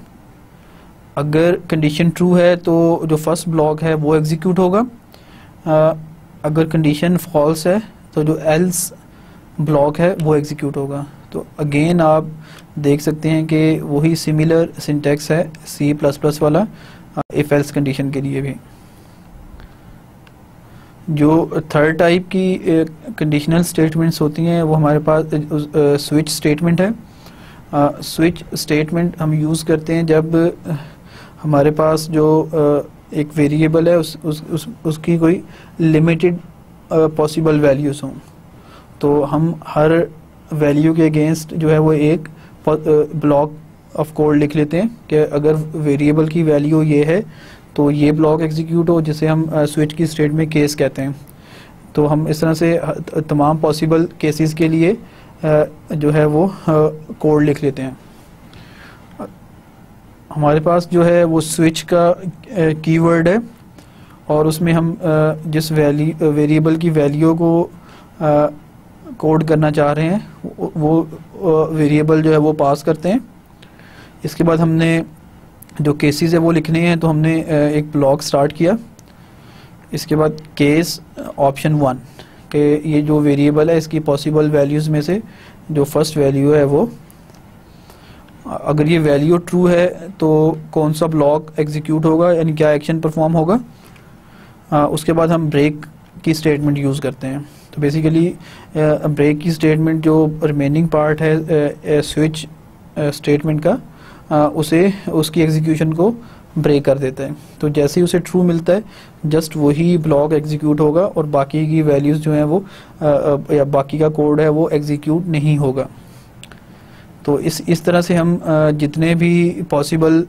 अगर कंडीशन ट्रू है तो जो फर्स्ट ब्लॉक है वो एग्जीक्यूट होगा, अगर कंडीशन फॉल्स है तो जो एल्स ब्लॉक है वो एग्जीक्यूट होगा। तो अगेन आप देख सकते हैं कि वही सिमिलर सिंटैक्स है C++ वाला इफ़ एल्स कंडीशन के लिए भी। जो थर्ड टाइप की कंडीशनल स्टेटमेंट्स होती हैं वो हमारे पास स्विच स्टेटमेंट है। स्विच स्टेटमेंट हम यूज़ करते हैं जब हमारे पास जो एक वेरिएबल है उसकी कोई लिमिटेड पॉसिबल वैल्यूज़ हों, तो हम हर वैल्यू के अगेंस्ट जो है वो एक ब्लॉक ऑफ कोड लिख लेते हैं कि अगर वेरिएबल की वैल्यू ये है तो ये ब्लॉक एग्जीक्यूट हो, जिसे हम स्विच की स्टेट में केस कहते हैं। तो हम इस तरह से तमाम पॉसिबल केसेस के लिए जो है वो कोड लिख लेते हैं। हमारे पास जो है वो स्विच का कीवर्ड है और उसमें हम जिस वेरिएबल की वैल्यू को कोड करना चाह रहे हैं वो वेरिएबल जो है वो पास करते हैं। इसके बाद हमने जो केसेस है वो लिखने हैं, तो हमने एक ब्लॉक स्टार्ट किया। इसके बाद केस ऑप्शन 1 के ये जो वेरिएबल है इसकी पॉसिबल वैल्यूज़ में से जो फर्स्ट वैल्यू है वो अगर ये वैल्यू ट्रू है तो कौन सा ब्लॉक एग्जीक्यूट होगा, यानी क्या एक्शन परफॉर्म होगा। उसके बाद हम ब्रेक की स्टेटमेंट यूज़ करते हैं। तो बेसिकली ब्रेक की स्टेटमेंट जो रिमेनिंग पार्ट है स्विच स्टेटमेंट का, उसे उसकी एग्जीक्यूशन को ब्रेक कर देता है। तो जैसे ही उसे ट्रू मिलता है जस्ट वही ब्लॉक एग्जीक्यूट होगा और बाकी की वैल्यूज़ जो हैं वो या बाकी का कोड है वो एग्जीक्यूट नहीं होगा। तो इस तरह से हम जितने भी पॉसिबल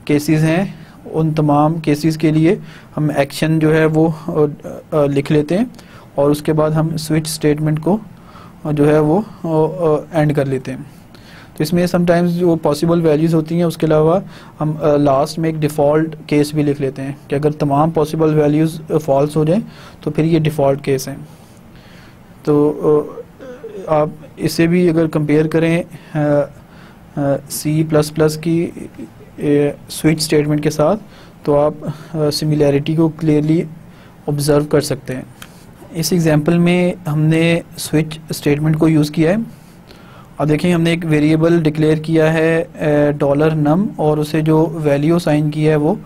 केसेस हैं उन तमाम केसेस के लिए हम एक्शन जो है वो लिख लेते हैं और उसके बाद हम स्विच स्टेटमेंट को जो है वो एंड कर लेते हैं। तो इसमें समटाइम्स जो पॉसिबल वैल्यूज़ होती हैं उसके अलावा हम लास्ट में एक डिफ़ॉल्ट केस भी लिख लेते हैं कि अगर तमाम पॉसिबल वैल्यूज़ फॉल्स हो जाएं तो फिर ये डिफ़ॉल्ट केस हैं। तो आप इसे भी अगर कंपेयर करें C++ की स्विच स्टेटमेंट के साथ तो आप सिमिलैरिटी को क्लियरली ऑब्ज़र्व कर सकते हैं। इस एग्जांपल में हमने स्विच स्टेटमेंट को यूज़ किया है। अब देखें हमने एक वेरिएबल डिक्लेयर किया है $num और उसे जो वैल्यू असाइन की है वो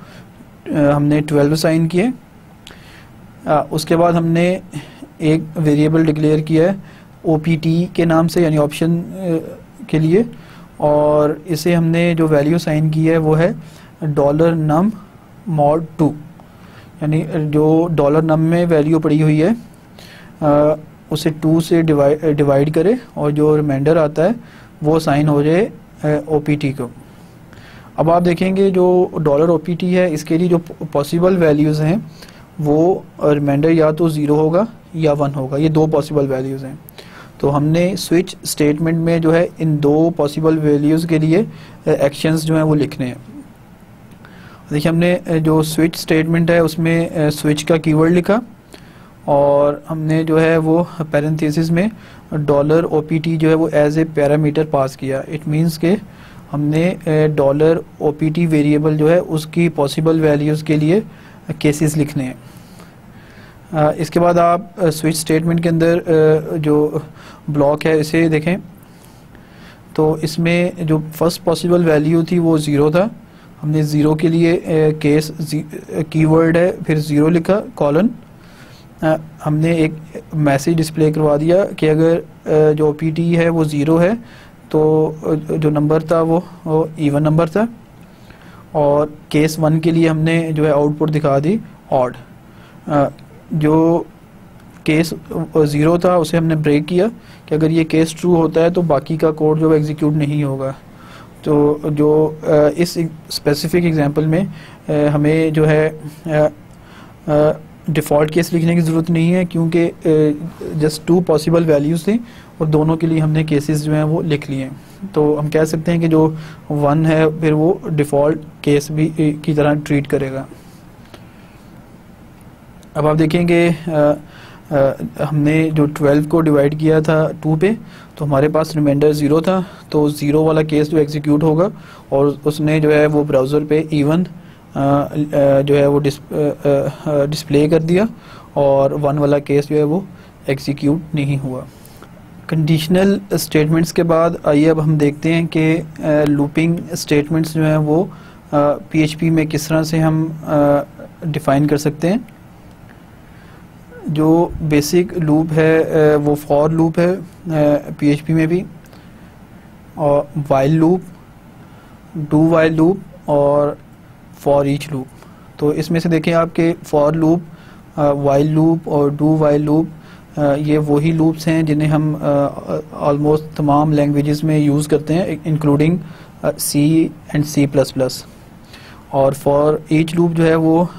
हमने 12 असाइन किए। उसके बाद हमने एक वेरिएबल डिक्लेयर किया है OPT के नाम से, यानी ऑप्शन के लिए, और इसे हमने जो वैल्यू असाइन की है वो है $num mod 2, यानी जो $num में वैल्यू पड़ी हुई है उसे 2 से डिवाइड करे और जो रिमाइंडर आता है वो साइन हो जाए OPT को। अब आप देखेंगे जो $OPT है इसके लिए जो पॉसिबल वैल्यूज़ हैं वो रिमाइंडर या तो 0 होगा या 1 होगा, ये दो पॉसिबल वैल्यूज़ हैं। तो हमने स्विच स्टेटमेंट में जो है इन दो पॉसिबल वैल्यूज़ के लिए एक्शंस जो हैं वो लिखने हैं। देखिए हमने जो स्विच स्टेटमेंट है उसमें स्विच का कीवर्ड लिखा और हमने जो है वो पैरेंथेसिस में $OPT जो है वो एज ए पैरामीटर पास किया। इट मींस के हमने $OPT वेरिएबल जो है उसकी पॉसिबल वैल्यूज़ के लिए केसेस लिखने हैं। इसके बाद आप स्विच स्टेटमेंट के अंदर जो ब्लॉक है इसे देखें तो इसमें जो फर्स्ट पॉसिबल वैल्यू थी वो 0 था। हमने 0 के लिए केस कीवर्ड है फिर 0 लिखा कॉलन। हमने एक मैसेज डिस्प्ले करवा दिया कि अगर जो OPT है वो 0 है तो जो नंबर था वो इवन नंबर था, और केस 1 के लिए हमने जो है आउटपुट दिखा दी ऑड। जो केस 0 था उसे हमने ब्रेक किया कि अगर ये केस ट्रू होता है तो बाकी का कोड जो एग्जीक्यूट नहीं होगा। तो जो इस स्पेसिफिक एग्जांपल में हमें जो है डिफ़ॉल्ट केस लिखने की ज़रूरत नहीं है क्योंकि जस्ट 2 पॉसिबल वैल्यूज़ थी और दोनों के लिए हमने केसेस जो हैं वो लिख लिए हैं। तो हम कह सकते हैं कि जो 1 है फिर वो डिफ़ॉल्ट केस भी की तरह ट्रीट करेगा। अब आप देखेंगे हमने जो 12 को डिवाइड किया था 2 पे तो हमारे पास रिमाइंडर 0 था, तो 0 वाला केस जो एग्जीक्यूट होगा और उसने जो है वो ब्राउज़र पे इवन जो है वो डिस्प्ले कर दिया और 1 वाला केस जो है वो एग्जीक्यूट नहीं हुआ। कंडीशनल स्टेटमेंट्स के बाद आइए अब हम देखते हैं कि लूपिंग स्टेटमेंट्स जो हैं वो PHP में किस तरह से हम डिफ़ाइन कर सकते हैं। जो बेसिक लूप है वो फॉर लूप है PHP में भी, और while loop, do while loop और फॉर ईच लूप। तो इसमें से देखें आपके फॉर लूप, वाइल लूप और डू वाइल लूप ये वही लूप्स हैं जिन्हें हम ऑलमोस्ट तमाम लैंग्वेजेस में यूज़ करते हैं इंक्लूडिंग C एंड C++। और फॉर ईच लूप जो है वो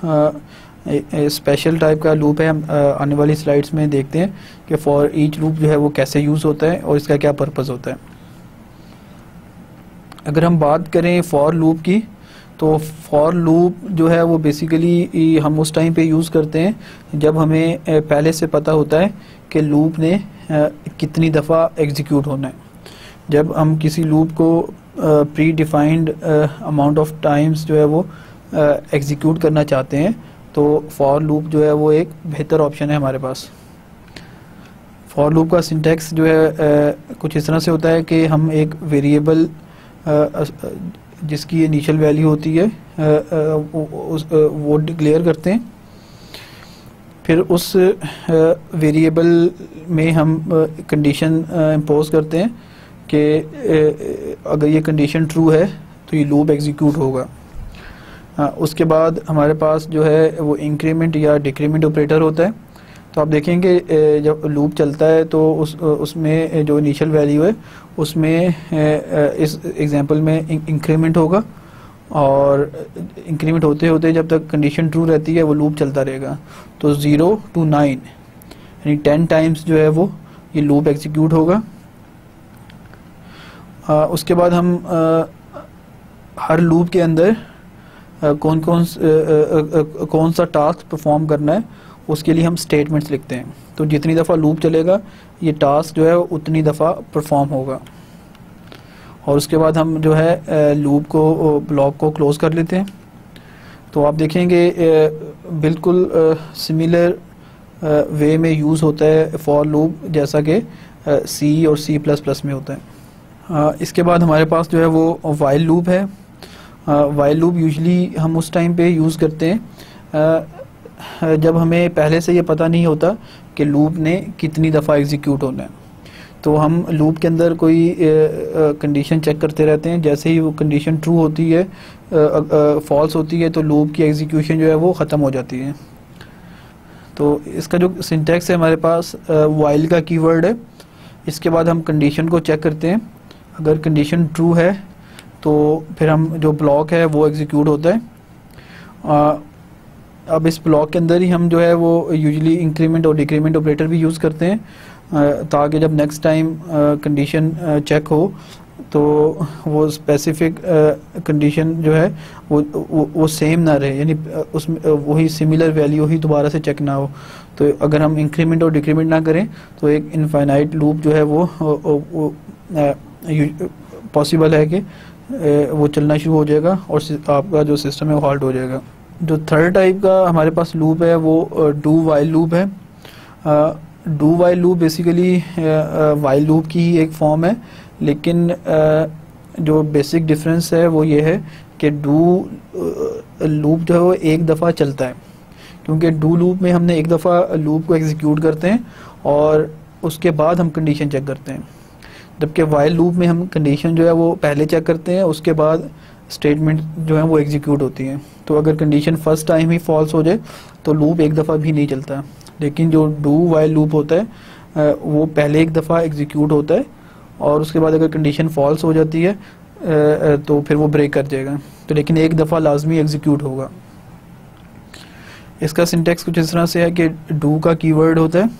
स्पेशल टाइप का लूप है। हम आने वाली स्लाइड्स में देखते हैं कि फॉर ईच लूप जो है वो कैसे यूज़ होता है और इसका क्या पर्पस होता है। अगर हम बात करें फॉर लूप की तो फॉर लूप जो है वो बेसिकली हम उस टाइम पे यूज़ करते हैं जब हमें पहले से पता होता है कि लूप ने कितनी दफ़ा एग्जीक्यूट होना है। जब हम किसी लूप को pre defined amount of times जो है वो एग्जीक्यूट करना चाहते हैं तो फॉर लूप जो है वो एक बेहतर ऑप्शन है हमारे पास। फॉर लूप का सिंटैक्स जो है कुछ इस तरह से होता है कि हम एक वेरिएबल जिसकी इनिशियल वैल्यू होती है वो डिक्लेयर करते हैं। फिर उस वेरिएबल में हम कंडीशन इम्पोज करते हैं कि अगर ये कंडीशन ट्रू है तो ये लूप एग्जीक्यूट होगा। उसके बाद हमारे पास जो है वो इंक्रीमेंट या डिक्रीमेंट ऑपरेटर होता है। तो आप देखेंगे जब लूप चलता है तो उसमें जो इनिशियल वैल्यू है उसमें इस एग्जांपल में इंक्रीमेंट होगा, और इंक्रीमेंट होते होते जब तक कंडीशन ट्रू रहती है वो लूप चलता रहेगा। तो 0 to 9 यानी 10 टाइम्स जो है वो ये लूप एग्जीक्यूट होगा। उसके बाद हम हर लूप के अंदर कौन सा टास्क परफॉर्म करना है उसके लिए हम स्टेटमेंट्स लिखते हैं। तो जितनी दफ़ा लूप चलेगा ये टास्क जो है उतनी दफ़ा परफॉर्म होगा। और उसके बाद हम जो है लूप को ब्लॉक को क्लोज कर लेते हैं। तो आप देखेंगे बिल्कुल सिमिलर वे में यूज़ होता है फॉर लूप जैसा कि सी और C++ में होता है। इसके बाद हमारे पास जो है वो वाइल लूप है। वाइल लूप यूजली हम उस टाइम पे यूज़ करते हैं जब हमें पहले से ये पता नहीं होता कि लूप ने कितनी दफ़ा एग्जीक्यूट होना है। तो हम लूप के अंदर कोई कंडीशन चेक करते रहते हैं। जैसे ही वो कंडीशन ट्रू होती है फॉल्स होती है तो लूप की एग्जीक्यूशन जो है वो ख़त्म हो जाती है। तो इसका जो सिंटैक्स है हमारे पास वाइल का कीवर्ड है। इसके बाद हम कंडीशन को चेक करते हैं। अगर कंडीशन ट्रू है तो फिर हम जो ब्लॉक है वो एग्जीक्यूट होता है। अब इस ब्लॉक के अंदर ही हम जो है वो यूजुअली इंक्रीमेंट और डिक्रीमेंट ऑपरेटर भी यूज़ करते हैं ताकि जब नेक्स्ट टाइम कंडीशन चेक हो तो वो स्पेसिफिक कंडीशन जो है वो सेम ना रहे, यानी उसमें वही सिमिलर वैल्यू ही दोबारा से चेक ना हो। तो अगर हम इंक्रीमेंट और डिक्रीमेंट ना करें तो एक इनफाइनाइट लूप जो है वो पॉसिबल है कि वो चलना शुरू हो जाएगा और आपका जो सिस्टम है वो हॉल्ट हो जाएगा। जो थर्ड टाइप का हमारे पास लूप है वो डू वाइल लूप है। Do while loop basically while loop की ही एक फॉर्म है, लेकिन जो बेसिक डिफरेंस है वो ये है कि डू लूप जो है वो एक दफ़ा चलता है, क्योंकि डू लूप में हमने एक दफ़ा लूप को एग्जीक्यूट करते हैं और उसके बाद हम कंडीशन चेक करते हैं, जबकि वाइल लूप में हम कंडीशन जो है वो पहले चेक करते हैं, उसके बाद स्टेटमेंट जो है वो एग्जीक्यूट होती है। तो अगर कंडीशन फर्स्ट टाइम ही फॉल्स हो जाए तो लूप एक दफ़ा भी नहीं चलता, लेकिन जो डू वाइल लूप होता है वो पहले एक दफ़ा एग्जीक्यूट होता है और उसके बाद अगर कंडीशन फॉल्स हो जाती है तो फिर वो ब्रेक कर जाएगा, तो लेकिन एक दफ़ा लाजमी एग्जीक्यूट होगा। इसका सिंटेक्स कुछ इस तरह से है कि डू का कीवर्ड होता है,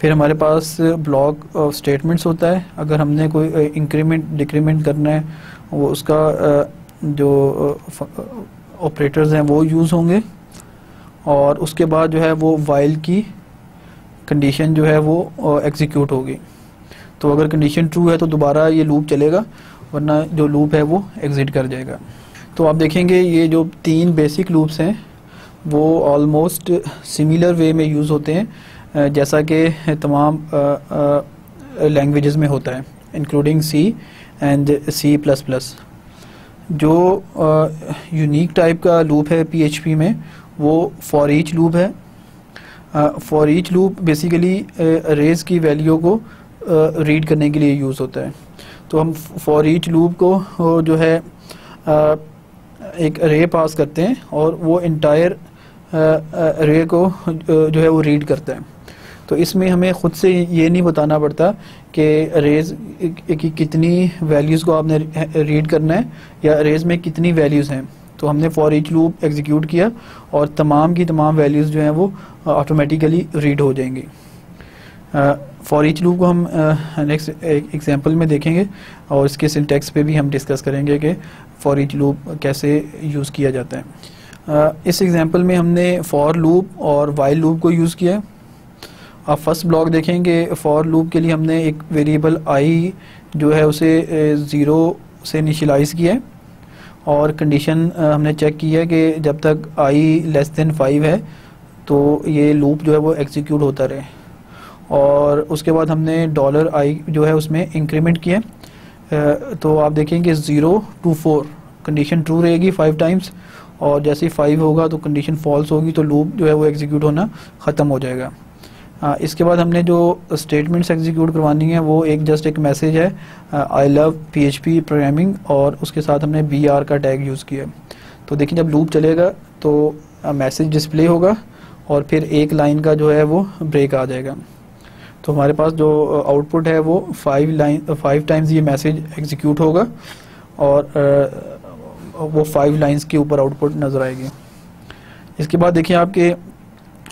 फिर हमारे पास ब्लॉक ऑफ स्टेटमेंट्स होता है। अगर हमने कोई इंक्रीमेंट डिक्रीमेंट करना है वो उसका जो ऑपरेटर्स हैं वो यूज़ होंगे, और उसके बाद जो है वो वाइल की कंडीशन जो है वो एग्जीक्यूट होगी। तो अगर कंडीशन ट्रू है तो दोबारा ये लूप चलेगा, वरना जो लूप है वो एग्जिट कर जाएगा। तो आप देखेंगे ये जो तीन बेसिक लूप्स हैं वो ऑलमोस्ट सिमिलर वे में यूज़ होते हैं जैसा कि तमाम लैंग्वेजेस में होता है, इंक्लूडिंग C एंड C++। जो यूनिक टाइप का लूप है PHP में वो फॉर ईच लूप है। For each loop basically arrays की वैल्यू को रीड करने के लिए यूज़ होता है। तो हम फॉर ईच लूप को जो है एक अरे पास करते हैं और वो इंटायर अरे को जो है वो रीड करता है। तो इसमें हमें ख़ुद से ये नहीं बताना पड़ता कि अरेज की कितनी वैल्यूज़ को आपने रीड करना है या अरेज में कितनी वैल्यूज़ हैं। तो हमने फॉर ईच लूप एग्जीक्यूट किया और तमाम की तमाम वैल्यूज़ जो हैं वो ऑटोमेटिकली रीड हो जाएंगी। फॉर ईच लूप को हम नेक्स्ट एग्जांपल में देखेंगे और इसके सिंटैक्स पे भी हम डिस्कस करेंगे कि फॉर ईच लूप कैसे यूज़ किया जाता है। इस एग्जांपल में हमने फॉर लूप और वाइल लूप को यूज़ किया है। आप फर्स्ट ब्लॉक देखेंगे, फॉर लूप के लिए हमने एक वेरिएबल i जो है उसे 0 से इनिशियलाइज़ किया है और कंडीशन हमने चेक की है कि जब तक i <5 है तो ये लूप जो है वो एग्जीक्यूट होता रहे। और उसके बाद हमने $i जो है उसमें इंक्रीमेंट किया, तो आप देखेंगे 0 to 4 कंडीशन ट्रू रहेगी 5 टाइम्स, और जैसे ही 5 होगा तो कंडीशन फॉल्स होगी, तो लूप जो है वो एग्जीक्यूट होना ख़त्म हो जाएगा। इसके बाद हमने जो स्टेटमेंट्स एग्जीक्यूट करवानी है वो जस्ट एक मैसेज है आई लव PHP प्रोग्रामिंग, और उसके साथ हमने BR का टैग यूज़ किया। तो देखिए जब लूप चलेगा तो मैसेज डिस्प्ले होगा और फिर एक लाइन का जो है वो ब्रेक आ जाएगा। तो हमारे पास जो आउटपुट है वो 5 टाइम्स ये मैसेज एग्जीक्यूट होगा और वो 5 लाइंस के ऊपर आउटपुट नज़र आएगी। इसके बाद देखिए आपके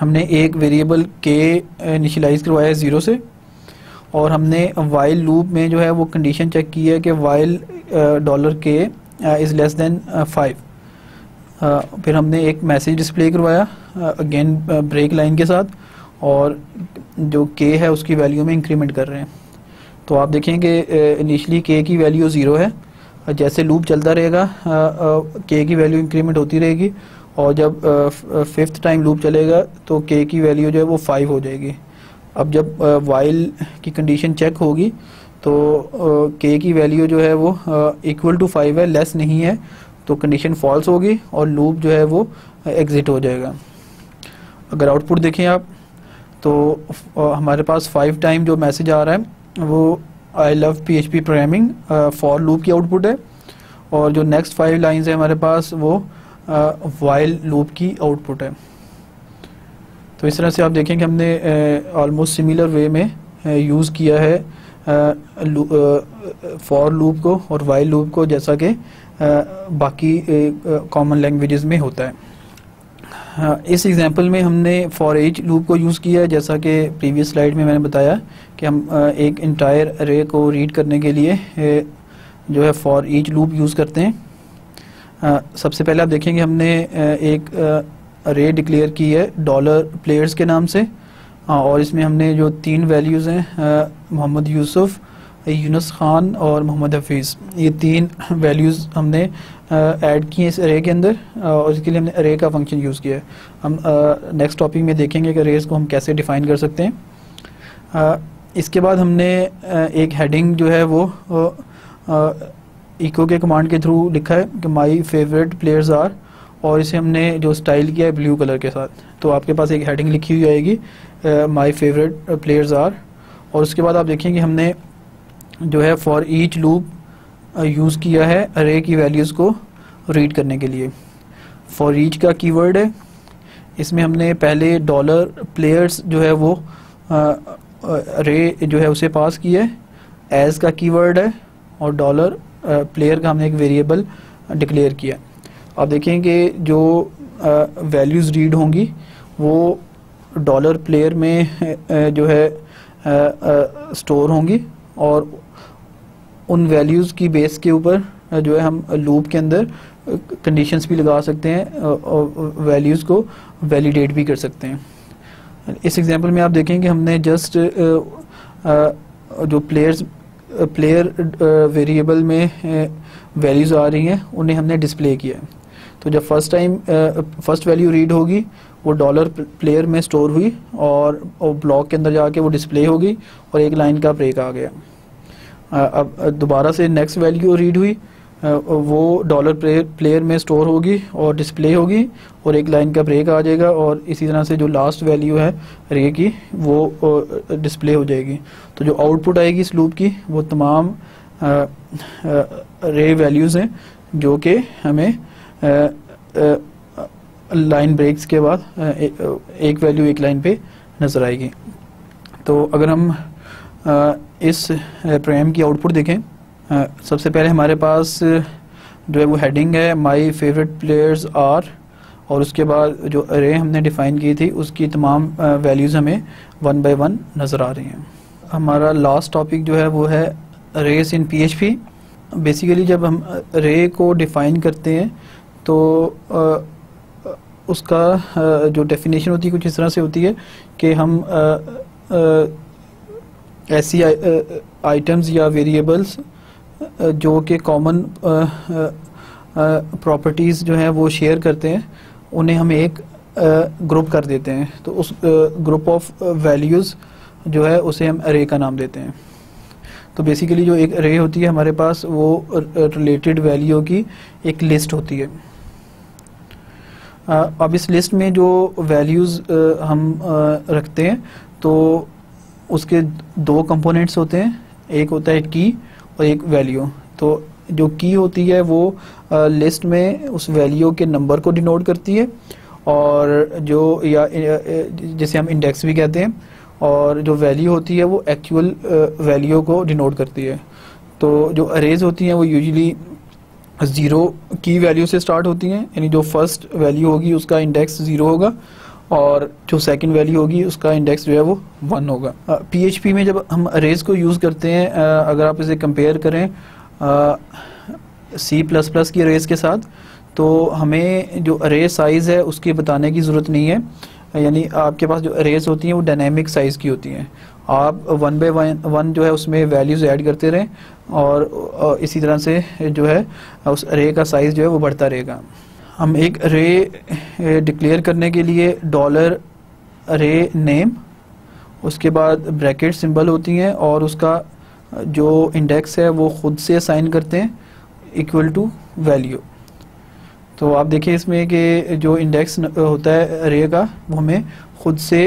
हमने एक वेरिएबल k इनिशियलाइज करवाया है 0 से, और हमने वाइल लूप में जो है वो कंडीशन चेक की है कि while $k is less than 5। फिर हमने एक मैसेज डिस्प्ले करवाया अगेन ब्रेक लाइन के साथ, और जो k है उसकी वैल्यू में इंक्रीमेंट कर रहे हैं। तो आप देखें कि इनिशियली k की वैल्यू 0 है, जैसे लूप चलता रहेगा k की वैल्यू इंक्रीमेंट होती रहेगी, और जब 5th टाइम लूप चलेगा तो k की वैल्यू जो है वो 5 हो जाएगी। अब जब वाइल की कंडीशन चेक होगी तो k की वैल्यू जो है वो इक्वल टू 5 है, लेस नहीं है, तो कंडीशन फॉल्स होगी और लूप जो है वो एग्जिट हो जाएगा। अगर आउटपुट देखें आप तो हमारे पास 5 टाइम जो मैसेज आ रहा है वो I love PHP programming for loop की आउटपुट है, और जो नेक्स्ट 5 लाइंस है हमारे पास वो वाइल लूप की आउटपुट है। तो इस तरह से आप देखें कि हमने ऑलमोस्ट सिमिलर वे में यूज़ किया है फॉर लूप को और वाइल लूप को, जैसा कि बाकी कॉमन लैंग्वेजेस में होता है। इस एग्जांपल में हमने फॉर ईच लूप को यूज़ किया है, जैसा कि प्रीवियस स्लाइड में मैंने बताया कि हम एक इंटायर अरे को रीड करने के लिए जो है फॉर ईच लूप यूज़ करते हैं। सबसे पहले आप देखेंगे हमने एक अरे डिक्लेयर की है $players के नाम से, और इसमें हमने जो 3 वैल्यूज़ हैं मोहम्मद यूसुफ, यूनुस खान और मोहम्मद हफीज़, ये 3 वैल्यूज़ हमने ऐड की हैं इस अरे के अंदर, और इसके लिए हमने अरे का फंक्शन यूज़ किया है। हम नेक्स्ट टॉपिक में देखेंगे कि अरेज को हम कैसे डिफ़ाइन कर सकते हैं। इसके बाद हमने एक हेडिंग जो है वो इको के कमांड के थ्रू लिखा है कि माई फेवरेट प्लेयर्स आर, और इसे हमने जो स्टाइल किया है ब्लू कलर के साथ। तो आपके पास एक हेडिंग लिखी हुई आएगी माई फेवरेट प्लेयर्स आर, और उसके बाद आप देखेंगे हमने जो है फॉर ईच लूप यूज़ किया है अरे की वैल्यूज़ को रीड करने के लिए। फॉर ईच का कीवर्ड है, इसमें हमने पहले $players जो है वो अरे जो है उसे पास किया है, एज का कीवर्ड है, और $player का हमने एक वेरिएबल डिक्लेयर किया। आप देखें कि जो वैल्यूज़ रीड होंगी वो $player में जो है स्टोर होंगी, और उन वैल्यूज़ की बेस के ऊपर जो है हम लूप के अंदर कंडीशंस भी लगा सकते हैं और वैल्यूज़ को वैलिडेट भी कर सकते हैं। इस एग्जांपल में आप देखेंगे हमने जस्ट जो प्लेयर वेरिएबल में वैल्यूज़ आ रही हैं उन्हें हमने डिस्प्ले किया। तो जब फर्स्ट वैल्यू रीड होगी वो $player में स्टोर हुई और ब्लॉक के अंदर जाके वो डिस्प्ले होगी और एक लाइन का ब्रेक आ गया। अब दोबारा से नेक्स्ट वैल्यू रीड हुई, वो $player में स्टोर होगी और डिस्प्ले होगी और एक लाइन का ब्रेक आ जाएगा, और इसी तरह से जो लास्ट वैल्यू है रे की वो डिस्प्ले हो जाएगी। तो जो आउटपुट आएगी इस लूप की वो तमाम रे वैल्यूज़ हैं जो कि हमें लाइन ब्रेक्स के बाद एक वैल्यू एक लाइन पे नज़र आएगी। तो अगर हम इस प्रोग्राम की आउटपुट देखें, सबसे पहले हमारे पास जो है वो हेडिंग है माई फेवरेट प्लेयर्स आर, और उसके बाद जो अरे हमने डिफ़ाइन की थी उसकी तमाम वैल्यूज़ हमें 1 बाय 1 नज़र आ रही हैं। हमारा लास्ट टॉपिक जो है वो है अरेज इन PHP। बेसिकली जब हम अरे को डिफ़ाइन करते हैं तो उसका जो डेफिनेशन होती है कुछ इस तरह से होती है कि हम ऐसी आइटम्स या वेरिएबल्स जो कि कॉमन प्रॉपर्टीज़ जो हैं वो शेयर करते हैं उन्हें हम एक ग्रुप कर देते हैं। तो उस ग्रुप ऑफ वैल्यूज़ जो है उसे हम अरे का नाम देते हैं। तो बेसिकली जो एक अरे होती है हमारे पास वो रिलेटेड वैल्यू की एक लिस्ट होती है। अब इस लिस्ट में जो वैल्यूज़ हम रखते हैं तो उसके दो कंपोनेंट्स होते हैं, एक होता है की और एक वैल्यू। तो जो की होती है वो लिस्ट में उस वैल्यू के नंबर को डिनोट करती है, और जो या जिसे हम इंडेक्स भी कहते हैं, और जो वैल्यू होती है वो एक्चुअल वैल्यू को डिनोट करती है। तो जो अरेज होती हैं वो यूजुअली 0 की वैल्यू से स्टार्ट होती हैं, यानी जो फर्स्ट वैल्यू होगी उसका इंडेक्स 0 होगा और जो सेकंड वैल्यू होगी उसका इंडेक्स जो है वो 1 होगा। PHP में जब हम अरेज को यूज़ करते हैं, अगर आप इसे कंपेयर करें C++ की अरेज के साथ, तो हमें जो अरे साइज़ है उसकी बताने की ज़रूरत नहीं है, यानी आपके पास जो अरेज होती हैं वो डायनेमिक साइज़ की होती हैं। आप 1 बाय 1 जो है उसमें वैल्यूज़ ऐड करते रहें और इसी तरह से जो है उस अरे का साइज़ जो है वो बढ़ता रहेगा। हम एक अरे डिक्लेयर करने के लिए $अरे नेम, उसके बाद ब्रैकेट सिंबल होती हैं और उसका जो इंडेक्स है वो ख़ुद से असाइन करते हैं इक्वल टू वैल्यू। तो आप देखिए इसमें कि जो इंडेक्स होता है अरे का वो हमें ख़ुद से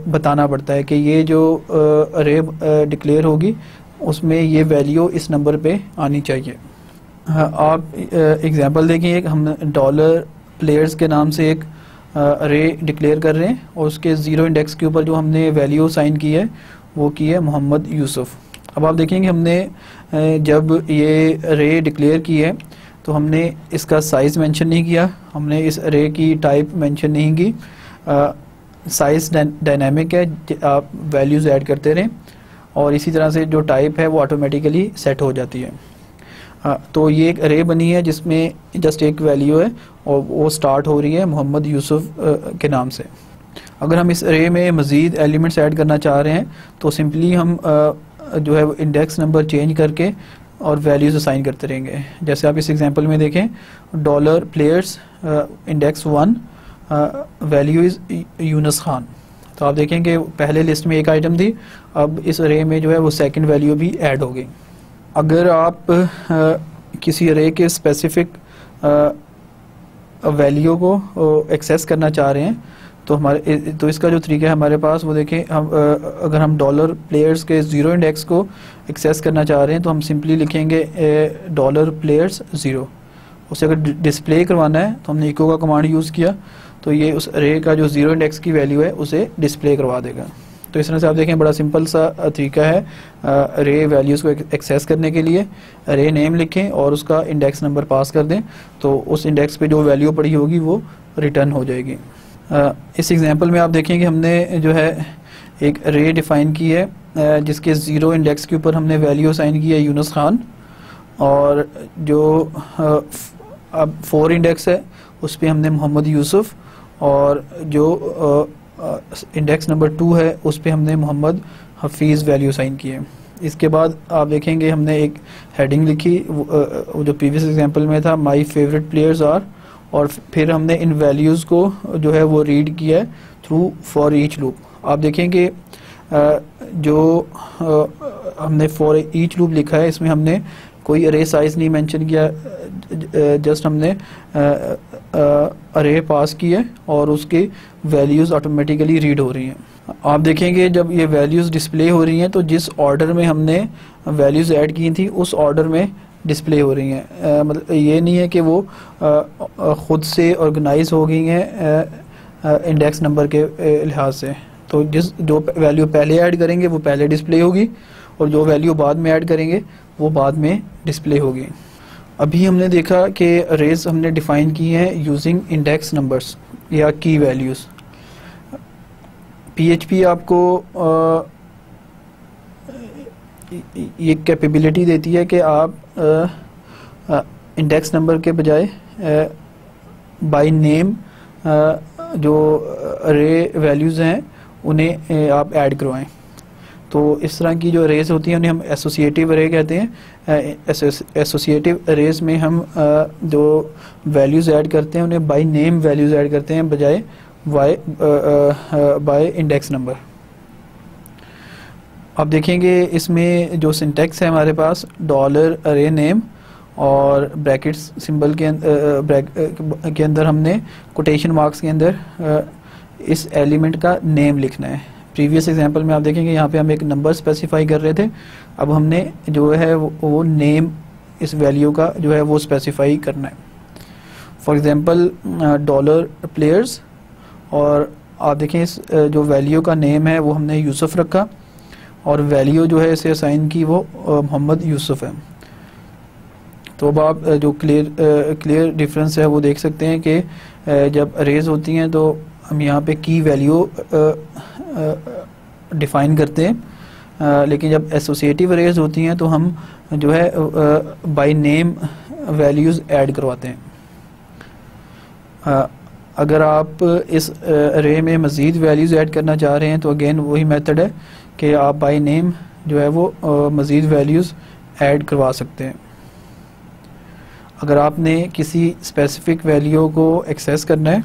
बताना पड़ता है कि ये जो अरे डिक्लेयर होगी उसमें ये वैल्यू इस नंबर पे आनी चाहिए। हाँ, आप एग्जांपल देखें, हम $प्लेयर्स के नाम से एक अरे डिक्लेयर कर रहे हैं और उसके 0 इंडेक्स के ऊपर जो हमने वैल्यू साइन की है वो की है मोहम्मद यूसुफ। अब आप देखेंगे हमने जब ये अरे डिक्लेयर की है तो हमने इसका साइज़ मेंशन नहीं किया, हमने इस अरे की टाइप मेंशन नहीं की। साइज़ डायनामिक है, आप वैल्यूज़ ऐड करते रहें और इसी तरह से जो टाइप है वो ऑटोमेटिकली सेट हो जाती है। तो ये एक अरे बनी है जिसमें जस्ट एक वैल्यू है और वो स्टार्ट हो रही है मोहम्मद यूसुफ के नाम से। अगर हम इस अरे में मज़ीद एलिमेंट्स ऐड करना चाह रहे हैं तो सिंपली हम जो है इंडेक्स नंबर चेंज करके और वैल्यूज़ असाइन करते रहेंगे। जैसे आप इस एग्जांपल में देखें, $players index 1 value is Yunus Khan. तो आप देखें कि पहले लिस्ट में एक आइटम थी, अब इस अरे में जो है वो सेकंड वैल्यू भी ऐड हो गई। अगर आप किसी अरे के स्पेसिफिक वैल्यू को एक्सेस करना चाह रहे हैं तो इसका जो तरीका है हमारे पास वो देखें, अगर हम $प्लेयर्स के 0 इंडेक्स को एक्सेस करना चाह रहे हैं तो हम सिंपली लिखेंगे $प्लेयर्स 0। उसे अगर डिस्प्ले करवाना है तो हमने इको का कमांड यूज़ किया तो ये उस अरे का जो 0 इंडेक्स की वैल्यू है उसे डिस्प्ले करवा देगा। तो इस तरह से आप देखें बड़ा सिंपल सा तरीका है अरे वैल्यूज़ को एक्सेस करने के लिए। अरे नेम लिखें और उसका इंडेक्स नंबर पास कर दें तो उस इंडेक्स पे जो वैल्यू पड़ी होगी वो रिटर्न हो जाएगी। इस एग्जांपल में आप देखें कि हमने जो है एक अरे डिफ़ाइन की है जिसके 0 इंडेक्स के ऊपर हमने वैल्यू असाइन की है यूनुस खान, और जो अब 4 इंडेक्स है उस पर हमने मोहम्मद यूसुफ, और जो इंडेक्स नंबर 2 है उस पर हमने मोहम्मद हफीज़ वैल्यू असाइन की है। इसके बाद आप देखेंगे हमने एक हेडिंग लिखी, वो जो प्रीवियस एग्जांपल में था माय फेवरेट प्लेयर्स आर, और फिर हमने इन वैल्यूज़ को जो है वो रीड किया है थ्रू फॉर ईच लूप। आप देखें कि जो हमने फॉर ईच लूप लिखा है इसमें हमने कोई अरे साइज़ नहीं मेंशन किया, जस्ट हमने अरे पास की है और उसकी वैल्यूज़ ऑटोमेटिकली रीड हो रही हैं। आप देखेंगे जब ये वैल्यूज़ डिस्प्ले हो रही हैं तो जिस ऑर्डर में हमने वैल्यूज़ ऐड की थी उस ऑर्डर में डिस्प्ले हो रही हैं। मतलब ये नहीं है कि वो ख़ुद से ऑर्गेनाइज हो गई हैं इंडेक्स नंबर के लिहाज से। तो जो वैल्यू पहले ऐड करेंगे वो पहले डिस्प्ले होगी और जो वैल्यू बाद में ऐड करेंगे वो बाद में डिस्प्ले होगी। अभी हमने देखा कि अरेज हमने डिफ़ाइन की हैं यूजिंग इंडेक्स नंबर्स या की वैल्यूज़। PHP आपको ये कैपेबिलिटी देती है कि आप इंडेक्स नंबर के बजाय बाय नेम जो अरे वैल्यूज़ हैं उन्हें आप ऐड करवाएं। तो इस तरह की जो अरेज होती हैं उन्हें हम एसोसिएटिव अरे कहते हैं। एसोसिएटिव अरेज में हम जो वैल्यूज़ ऐड करते हैं उन्हें बाय नेम वैल्यूज़ ऐड करते हैं बजाय बाय इंडेक्स नंबर। आप देखेंगे इसमें जो सिंटेक्स है हमारे पास डॉलर अरे नेम और ब्रैकेट्स सिंबल के अंदर हमने कोटेशन मार्क्स के अंदर इस एलिमेंट का नेम लिखना है। प्रीवियस एग्जांपल में आप देखेंगे यहाँ पे हम एक नंबर स्पेसिफाई कर रहे थे, अब हमने जो है वो नेम इस वैल्यू का जो है वो स्पेसिफाई करना है। फॉर एग्जांपल डॉलर प्लेयर्स, और आप देखें इस जो वैल्यू का नेम है वो हमने यूसुफ रखा और वैल्यू जो है इसे असाइन की वो मोहम्मद यूसुफ है। तो अब आप जो क्लियर डिफरेंस है वो देख सकते हैं कि जब अरेज होती हैं तो हम यहाँ पे की वैल्यू डिफाइन करते हैं, लेकिन जब एसोसिएटिव अरेज होती हैं तो हम जो है बाय नेम वैल्यूज़ ऐड करवाते हैं। अगर आप इस अरे में मज़ीद वैल्यूज़ ऐड करना चाह रहे हैं तो अगेन वही मेथड है कि आप बाय नेम जो है वो मज़ीद वैल्यूज़ ऐड करवा सकते हैं। अगर आपने किसी स्पेसिफिक वैल्यू को एक्सेस करना है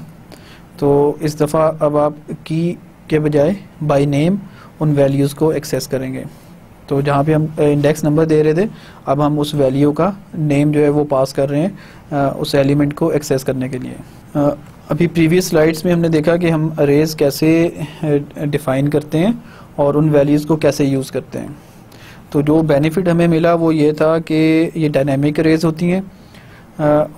तो इस दफ़ा अब आप की के बजाय बाय नेम उन वैल्यूज़ को एक्सेस करेंगे। तो जहाँ पे हम इंडेक्स नंबर दे रहे थे, अब हम उस वैल्यू का नेम जो है वो पास कर रहे हैं उस एलिमेंट को एक्सेस करने के लिए। अभी प्रीवियस स्लाइड्स में हमने देखा कि हम अरेज कैसे डिफ़ाइन करते हैं और उन वैल्यूज़ को कैसे यूज़ करते हैं। तो जो बेनिफिट हमें मिला वो ये था कि ये डायनेमिक अरेज होती हैं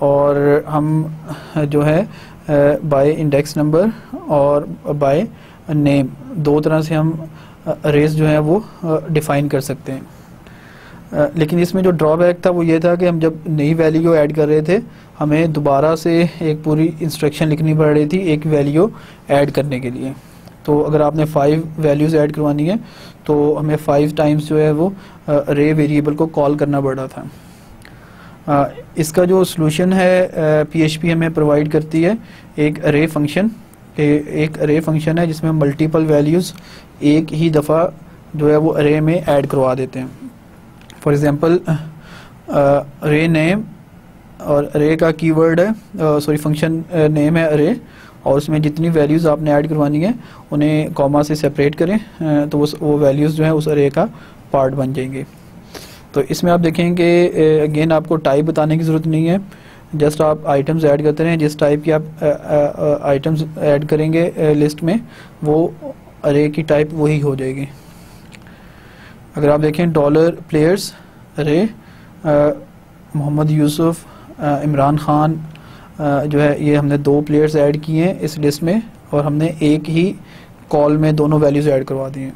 और हम जो है बाय इंडेक्स नंबर और बाय नेम दो तरह से हम अरेज जो है वो डिफ़ाइन कर सकते हैं। लेकिन इसमें जो ड्रॉबैक था वो ये था कि हम जब नई वैल्यू ऐड कर रहे थे हमें दोबारा से एक पूरी इंस्ट्रक्शन लिखनी पड़ रही थी एक वैल्यू ऐड करने के लिए। तो अगर आपने 5 वैल्यूज़ ऐड करवानी है तो हमें 5 टाइम्स जो है वो अरे वेरिएबल को कॉल करना पड़ रहा था। इसका जो सलूशन है PHP हमें प्रोवाइड करती है एक अरे फंक्शन। एक अरे फंक्शन है जिसमें मल्टीपल वैल्यूज़ एक ही दफ़ा जो है वो अरे में ऐड करवा देते हैं। फॉर एग्ज़ाम्पल अरे नेम और अरे का कीवर्ड है फंक्शन नेम है अरे, और उसमें जितनी वैल्यूज़ आपने ऐड करवानी है उन्हें कॉमा से सेपरेट करें तो वो वैल्यूज़ जो है उस अरे का पार्ट बन जाएंगे। तो इसमें आप देखेंगे अगेन आपको टाइप बताने की ज़रूरत नहीं है, जस्ट आप आइटम्स ऐड करते रहें। जिस टाइप की आप आइटम्स ऐड करेंगे लिस्ट में वो अरे की टाइप वही हो जाएगी। अगर आप देखें डॉलर प्लेयर्स अरे मोहम्मद यूसुफ इमरान खान जो है ये हमने 2 प्लेयर्स ऐड किए हैं इस लिस्ट में और हमने एक ही कॉल में दोनों वैल्यूज़ ऐड करवा दी हैं।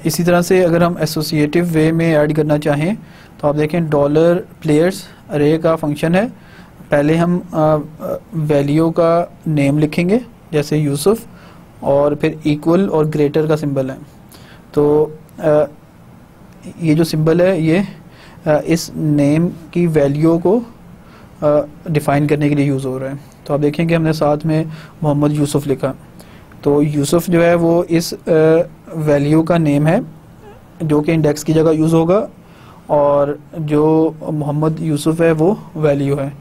इसी तरह से अगर हम एसोसिएटिव वे में ऐड करना चाहें तो आप देखें डॉलर प्लेयर्स अरे का फंक्शन है। पहले हम वैल्यू का नेम लिखेंगे जैसे यूसुफ और फिर इक्वल और ग्रेटर का सिंबल है। तो ये जो सिंबल है ये इस नेम की वैल्यू को डिफ़ाइन करने के लिए यूज़ हो रहा है। तो आप देखेंगे हमने साथ में मोहम्मद यूसुफ लिखा, तो यूसुफ जो है वो इस वैल्यू का नेम है जो कि इंडेक्स की जगह यूज़ होगा और जो मोहम्मद यूसुफ है वो वैल्यू है।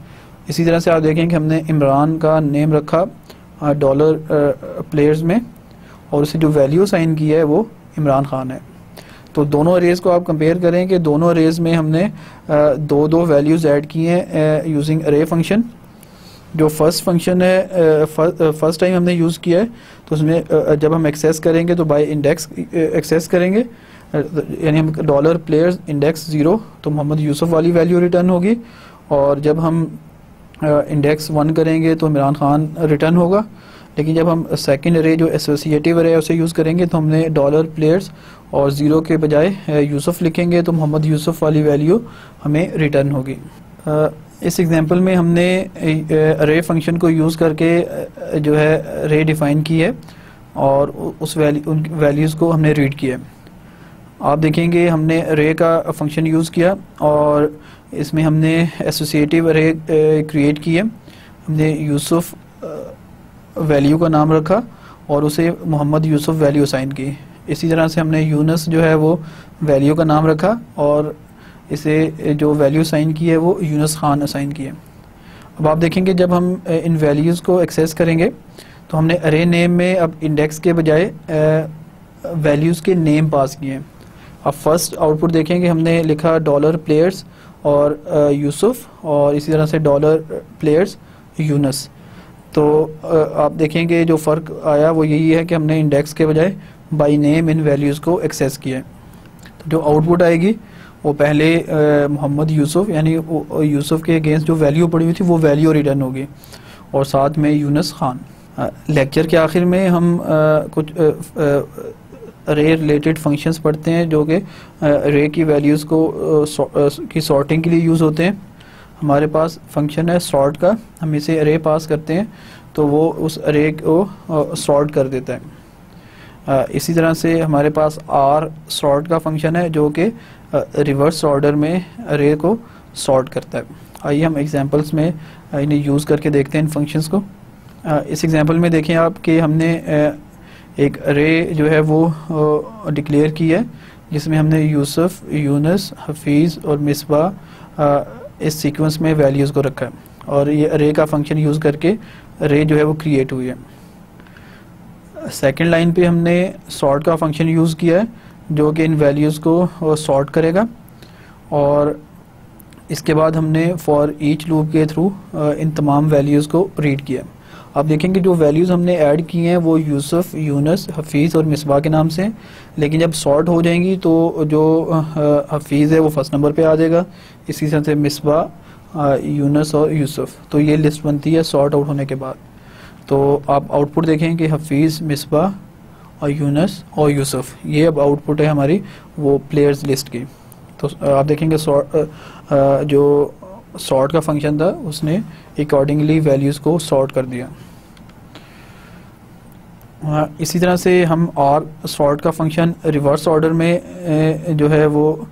इसी तरह से आप देखेंगे हमने इमरान का नेम रखा डॉलर प्लेयर्स में और उसे जो वैल्यू साइन की है वो इमरान खान है। तो दोनों अरेज को आप कंपेयर करें कि दोनों अरेज में हमने दो वैल्यूज़ ऐड की हैं यूजिंग अरे फंक्शन। जो फर्स्ट फंक्शन है फर्स्ट टाइम हमने यूज़ किया है तो उसमें जब हम एक्सेस करेंगे तो बाय इंडेक्स एक्सेस करेंगे, यानी हम डॉलर प्लेयर्स इंडेक्स 0 तो मोहम्मद यूसुफ वाली वैल्यू रिटर्न होगी, और जब हम इंडेक्स 1 करेंगे तो इमरान खान रिटर्न होगा। लेकिन जब हम सेकंड अरे जो एसोसिएटिव अरे है उसे यूज़ करेंगे तो हमने डॉलर प्लेयर्स और 0 के बजाय यूसुफ लिखेंगे तो मोहम्मद यूसुफ वाली वैल्यू हमें रिटर्न होगी। इस एग्जांपल में हमने अरे फंक्शन को यूज़ करके जो है अरे डिफ़ाइन की है और उस उन वैल्यूज़ को हमने रीड किया। आप देखेंगे हमने अरे का फंक्शन यूज़ किया और इसमें हमने एसोसिएटिव अरे क्रिएट की है। हमने यूसुफ वैल्यू का नाम रखा और उसे मोहम्मद यूसुफ वैल्यू असाइन की। इसी तरह से हमने यूनस जो है वो वैल्यू का नाम रखा और इसे जो वैल्यू असाइन की है वो यूनस खान असाइन की है। अब आप देखेंगे जब हम इन वैल्यूज़ को एक्सेस करेंगे तो हमने अरे नेम में अब इंडेक्स के बजाय वैल्यूज़ के नेम पास किए हैं। अब फर्स्ट आउटपुट देखेंगे, हमने लिखा डॉलर प्लेयर्स और यूसुफ, और इसी तरह से डॉलर प्लेयर्स यूनस। तो आप देखेंगे जो फ़र्क आया वो यही है कि हमने इंडेक्स के बजाय बाई नेम इन वैल्यूज़ को एक्सेस किया है। तो जो आउटपुट आएगी वो पहले मोहम्मद यूसुफ यानी यूसुफ के अगेंस्ट जो वैल्यू पड़ी हुई थी वो वैल्यू रिटर्न होगी, और साथ में यूनस खान। लेक्चर के आखिर में हम कुछ अरे रिलेटेड फंक्शंस पढ़ते हैं जो कि अरे की वैल्यूज़ को की सॉर्टिंग के लिए यूज़ होते हैं। हमारे पास फंक्शन है सॉर्ट का, हम इसे अरे पास करते हैं तो वो उस अरे को सॉर्ट कर देता है। इसी तरह से हमारे पास आर सॉर्ट का फंक्शन है जो कि रिवर्स ऑर्डर में अरे को सॉर्ट करता है। आइए हम एग्जांपल्स में इन्हें यूज़ करके देखते हैं इन फंक्शंस को। इस एग्जांपल में देखें आप कि हमने एक अरे जो है वो डिक्लेयर की है जिसमें हमने यूसुफ, यूनस, हफीज़ और मिसबा इस सीक्वेंस में वैल्यूज़ को रखा है, और ये अरे का फंक्शन यूज़ करके अरे जो है वो क्रिएट हुई है। सेकंड लाइन पे हमने सॉर्ट का फंक्शन यूज़ किया है जो कि इन वैल्यूज़ को सॉर्ट करेगा, और इसके बाद हमने फॉर ईच लूप के थ्रू इन तमाम वैल्यूज़ को रीड किया। आप देखेंगे जो वैल्यूज़ हमने ऐड की हैं वो यूसुफ, यूनस, हफीज़ और मिसबा के नाम से हैं, लेकिन जब सॉर्ट हो जाएंगी तो जो हफीज़ है वो फर्स्ट नंबर पे आ जाएगा, इसी तरह से मिसबा, यूनस और यूसुफ। तो ये लिस्ट बनती है सॉर्ट आउट होने के बाद। तो आप आउटपुट देखें कि हफीज़, मिसबा और यूनस और यूसुफ, ये अब आउटपुट है हमारी वो प्लेयर्स लिस्ट की। तो आप देखेंगे जो सॉर्ट का फंक्शन था उसने अकॉर्डिंगली वैल्यूज़ को सॉर्ट कर दिया। इसी तरह से हम और सॉर्ट का फंक्शन रिवर्स ऑर्डर में जो है वो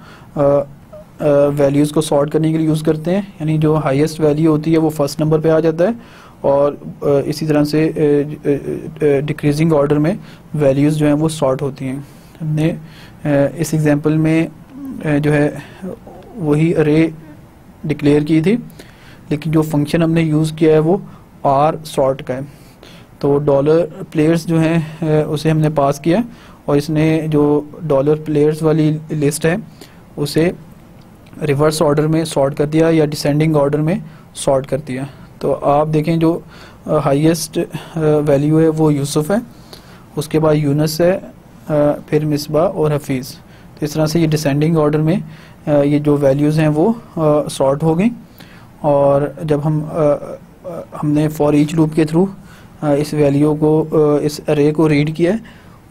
वैल्यूज़ को सॉर्ट करने के लिए यूज़ करते हैं, यानी जो हाईएस्ट वैल्यू होती है वो फर्स्ट नंबर पे आ जाता है, और इसी तरह से डिक्रीजिंग ऑर्डर में वैल्यूज़ जो हैं वो सॉर्ट होती हैं। हमने इस एग्जांपल में जो है वही अरे डिक्लेयर की थी, लेकिन जो फंक्शन हमने यूज़ किया है वो आर सॉर्ट का है। तो डॉलर प्लेयर्स जो हैं उसे हमने पास किया, और इसने जो डॉलर प्लेयर्स वाली लिस्ट है उसे रिवर्स ऑर्डर में सॉर्ट कर दिया या डिसेंडिंग ऑर्डर में सॉर्ट कर दिया। तो आप देखें जो हाईएस्ट वैल्यू है वो यूसुफ है, उसके बाद यूनस है, फिर मिसबा और हफीज़। तो इस तरह से ये डिसेंडिंग ऑर्डर में ये जो वैल्यूज़ हैं वो सॉर्ट हो गई, और जब हमने फॉर ईच लूप के थ्रू इस वैल्यू को इस अरे को रीड किया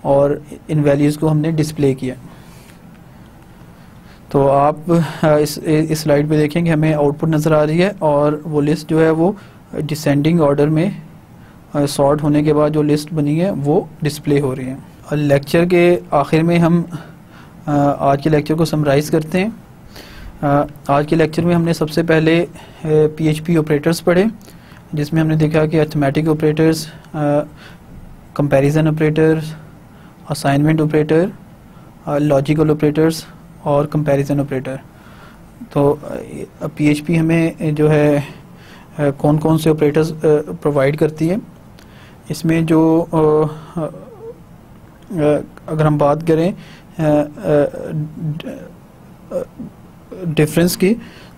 और इन वैल्यूज़ को हमने डिस्प्ले किया। तो आप इस स्लाइड पे देखेंगे हमें आउटपुट नज़र आ रही है, और वो लिस्ट जो है वो डिसेंडिंग ऑर्डर में सॉर्ट होने के बाद जो लिस्ट बनी है वो डिस्प्ले हो रही है। और लेक्चर के आखिर में हम आज के लेक्चर को समराइज़ करते हैं। आज के लेक्चर में हमने सबसे पहले PHP ऑपरेटर्स पढ़े, जिसमें हमने देखा कि arithmetic operators, comparison operators, assignment operator, logical operators और कंपैरिजन ऑपरेटर। तो PHP हमें जो है कौन कौन से ऑपरेटर्स प्रोवाइड करती है। इसमें जो अगर हम बात करें डिफरेंस की,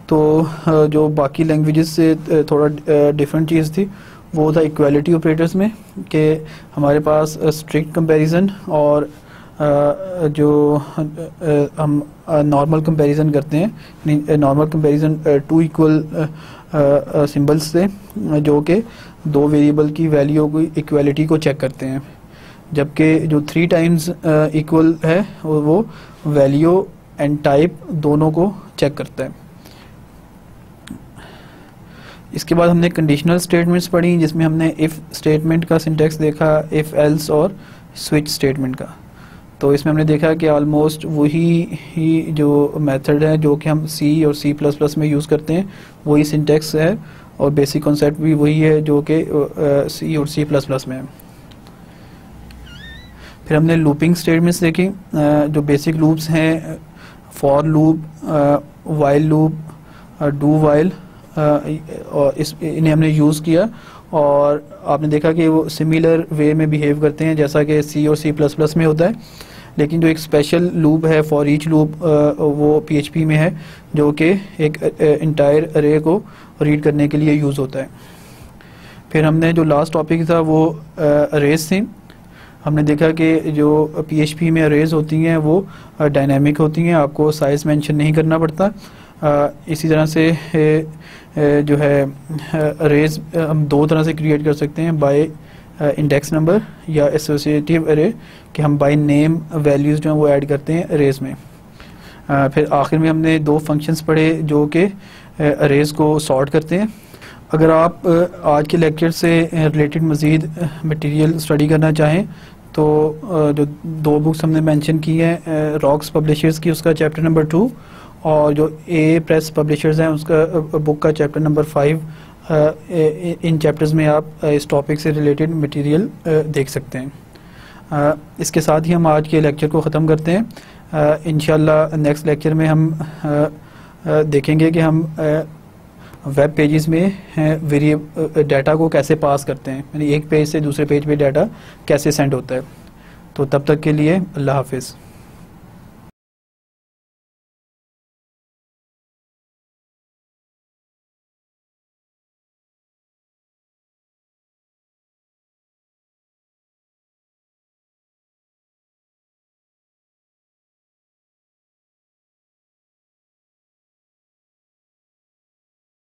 तो जो बाकी लैंग्वेजेस से थोड़ा डिफरेंट चीज़ थी वो था इक्वालिटी ऑपरेटर्स में, कि हमारे पास स्ट्रिक्ट कंपैरिजन और जो हम नॉर्मल कंपैरिजन करते हैं, normal comparison two equal symbols से, जो कि दो वेरिएबल की वैल्यू की इक्वालिटी को चेक करते हैं, जबकि जो 3 टाइम्स इक्वल है वो वैल्यू एंड टाइप दोनों को चेक करता है। इसके बाद हमने कंडीशनल स्टेटमेंट्स पढ़ी, जिसमें हमने इफ़ स्टेटमेंट का सिंटैक्स देखा, इफ़ एल्स और स्विच स्टेटमेंट का। तो इसमें हमने देखा कि ऑलमोस्ट वही ही जो मेथड है जो कि हम C और C++ में यूज़ करते हैं वही सिंटैक्स है, और बेसिक कॉन्सेप्ट भी वही है जो कि C और C++ में है। फिर हमने लूपिंग स्टेटमेंट्स देखी, जो बेसिक लूप्स हैं, for loop, while loop, do while, और इन्हें हमने यूज़ किया, और आपने देखा कि वो सिमिलर वे में बिहेव करते हैं जैसा कि C और C++ में होता है। लेकिन जो एक स्पेशल लूप है फॉर ईच लूप वो PHP में है, जो कि एक इंटायर अरे को रीड करने के लिए यूज़ होता है। फिर हमने जो लास्ट टॉपिक था वो अरेज थी। हमने देखा कि जो PHP में अरेज होती हैं वो डायनामिक होती हैं, आपको साइज़ मेंशन नहीं करना पड़ता। इसी तरह से जो है अरेज हम दो तरह से क्रिएट कर सकते हैं, बाय इंडेक्स नंबर या एसोसिएटिव अरे, कि हम बाय नेम वैल्यूज़ जो हैं वो ऐड करते हैं अरेज में। फिर आखिर में हमने दो फंक्शंस पढ़े जो कि अरेज को सॉर्ट करते हैं। अगर आप आज के लेक्चर से रिलेटेड मज़ीद मटेरियल स्टडी करना चाहें तो जो दो बुक्स हमने मेंशन की हैं रॉक्स पब्लिशर्स की, उसका चैप्टर नंबर 2, और जो ए प्रेस पब्लिशर्स हैं उसका बुक का चैप्टर नंबर 5, इन चैप्टर्स में आप इस टॉपिक से रिलेटेड मटेरियल देख सकते हैं। इसके साथ ही हम आज के लेक्चर को ख़त्म करते हैं। इंशाल्लाह नेक्स्ट लेक्चर में हम देखेंगे कि हम वेब पेजेस में डाटा को कैसे पास करते हैं, यानी एक पेज से दूसरे पेज पे डाटा कैसे सेंड होता है। तो तब तक के लिए अल्लाह हाफिज़।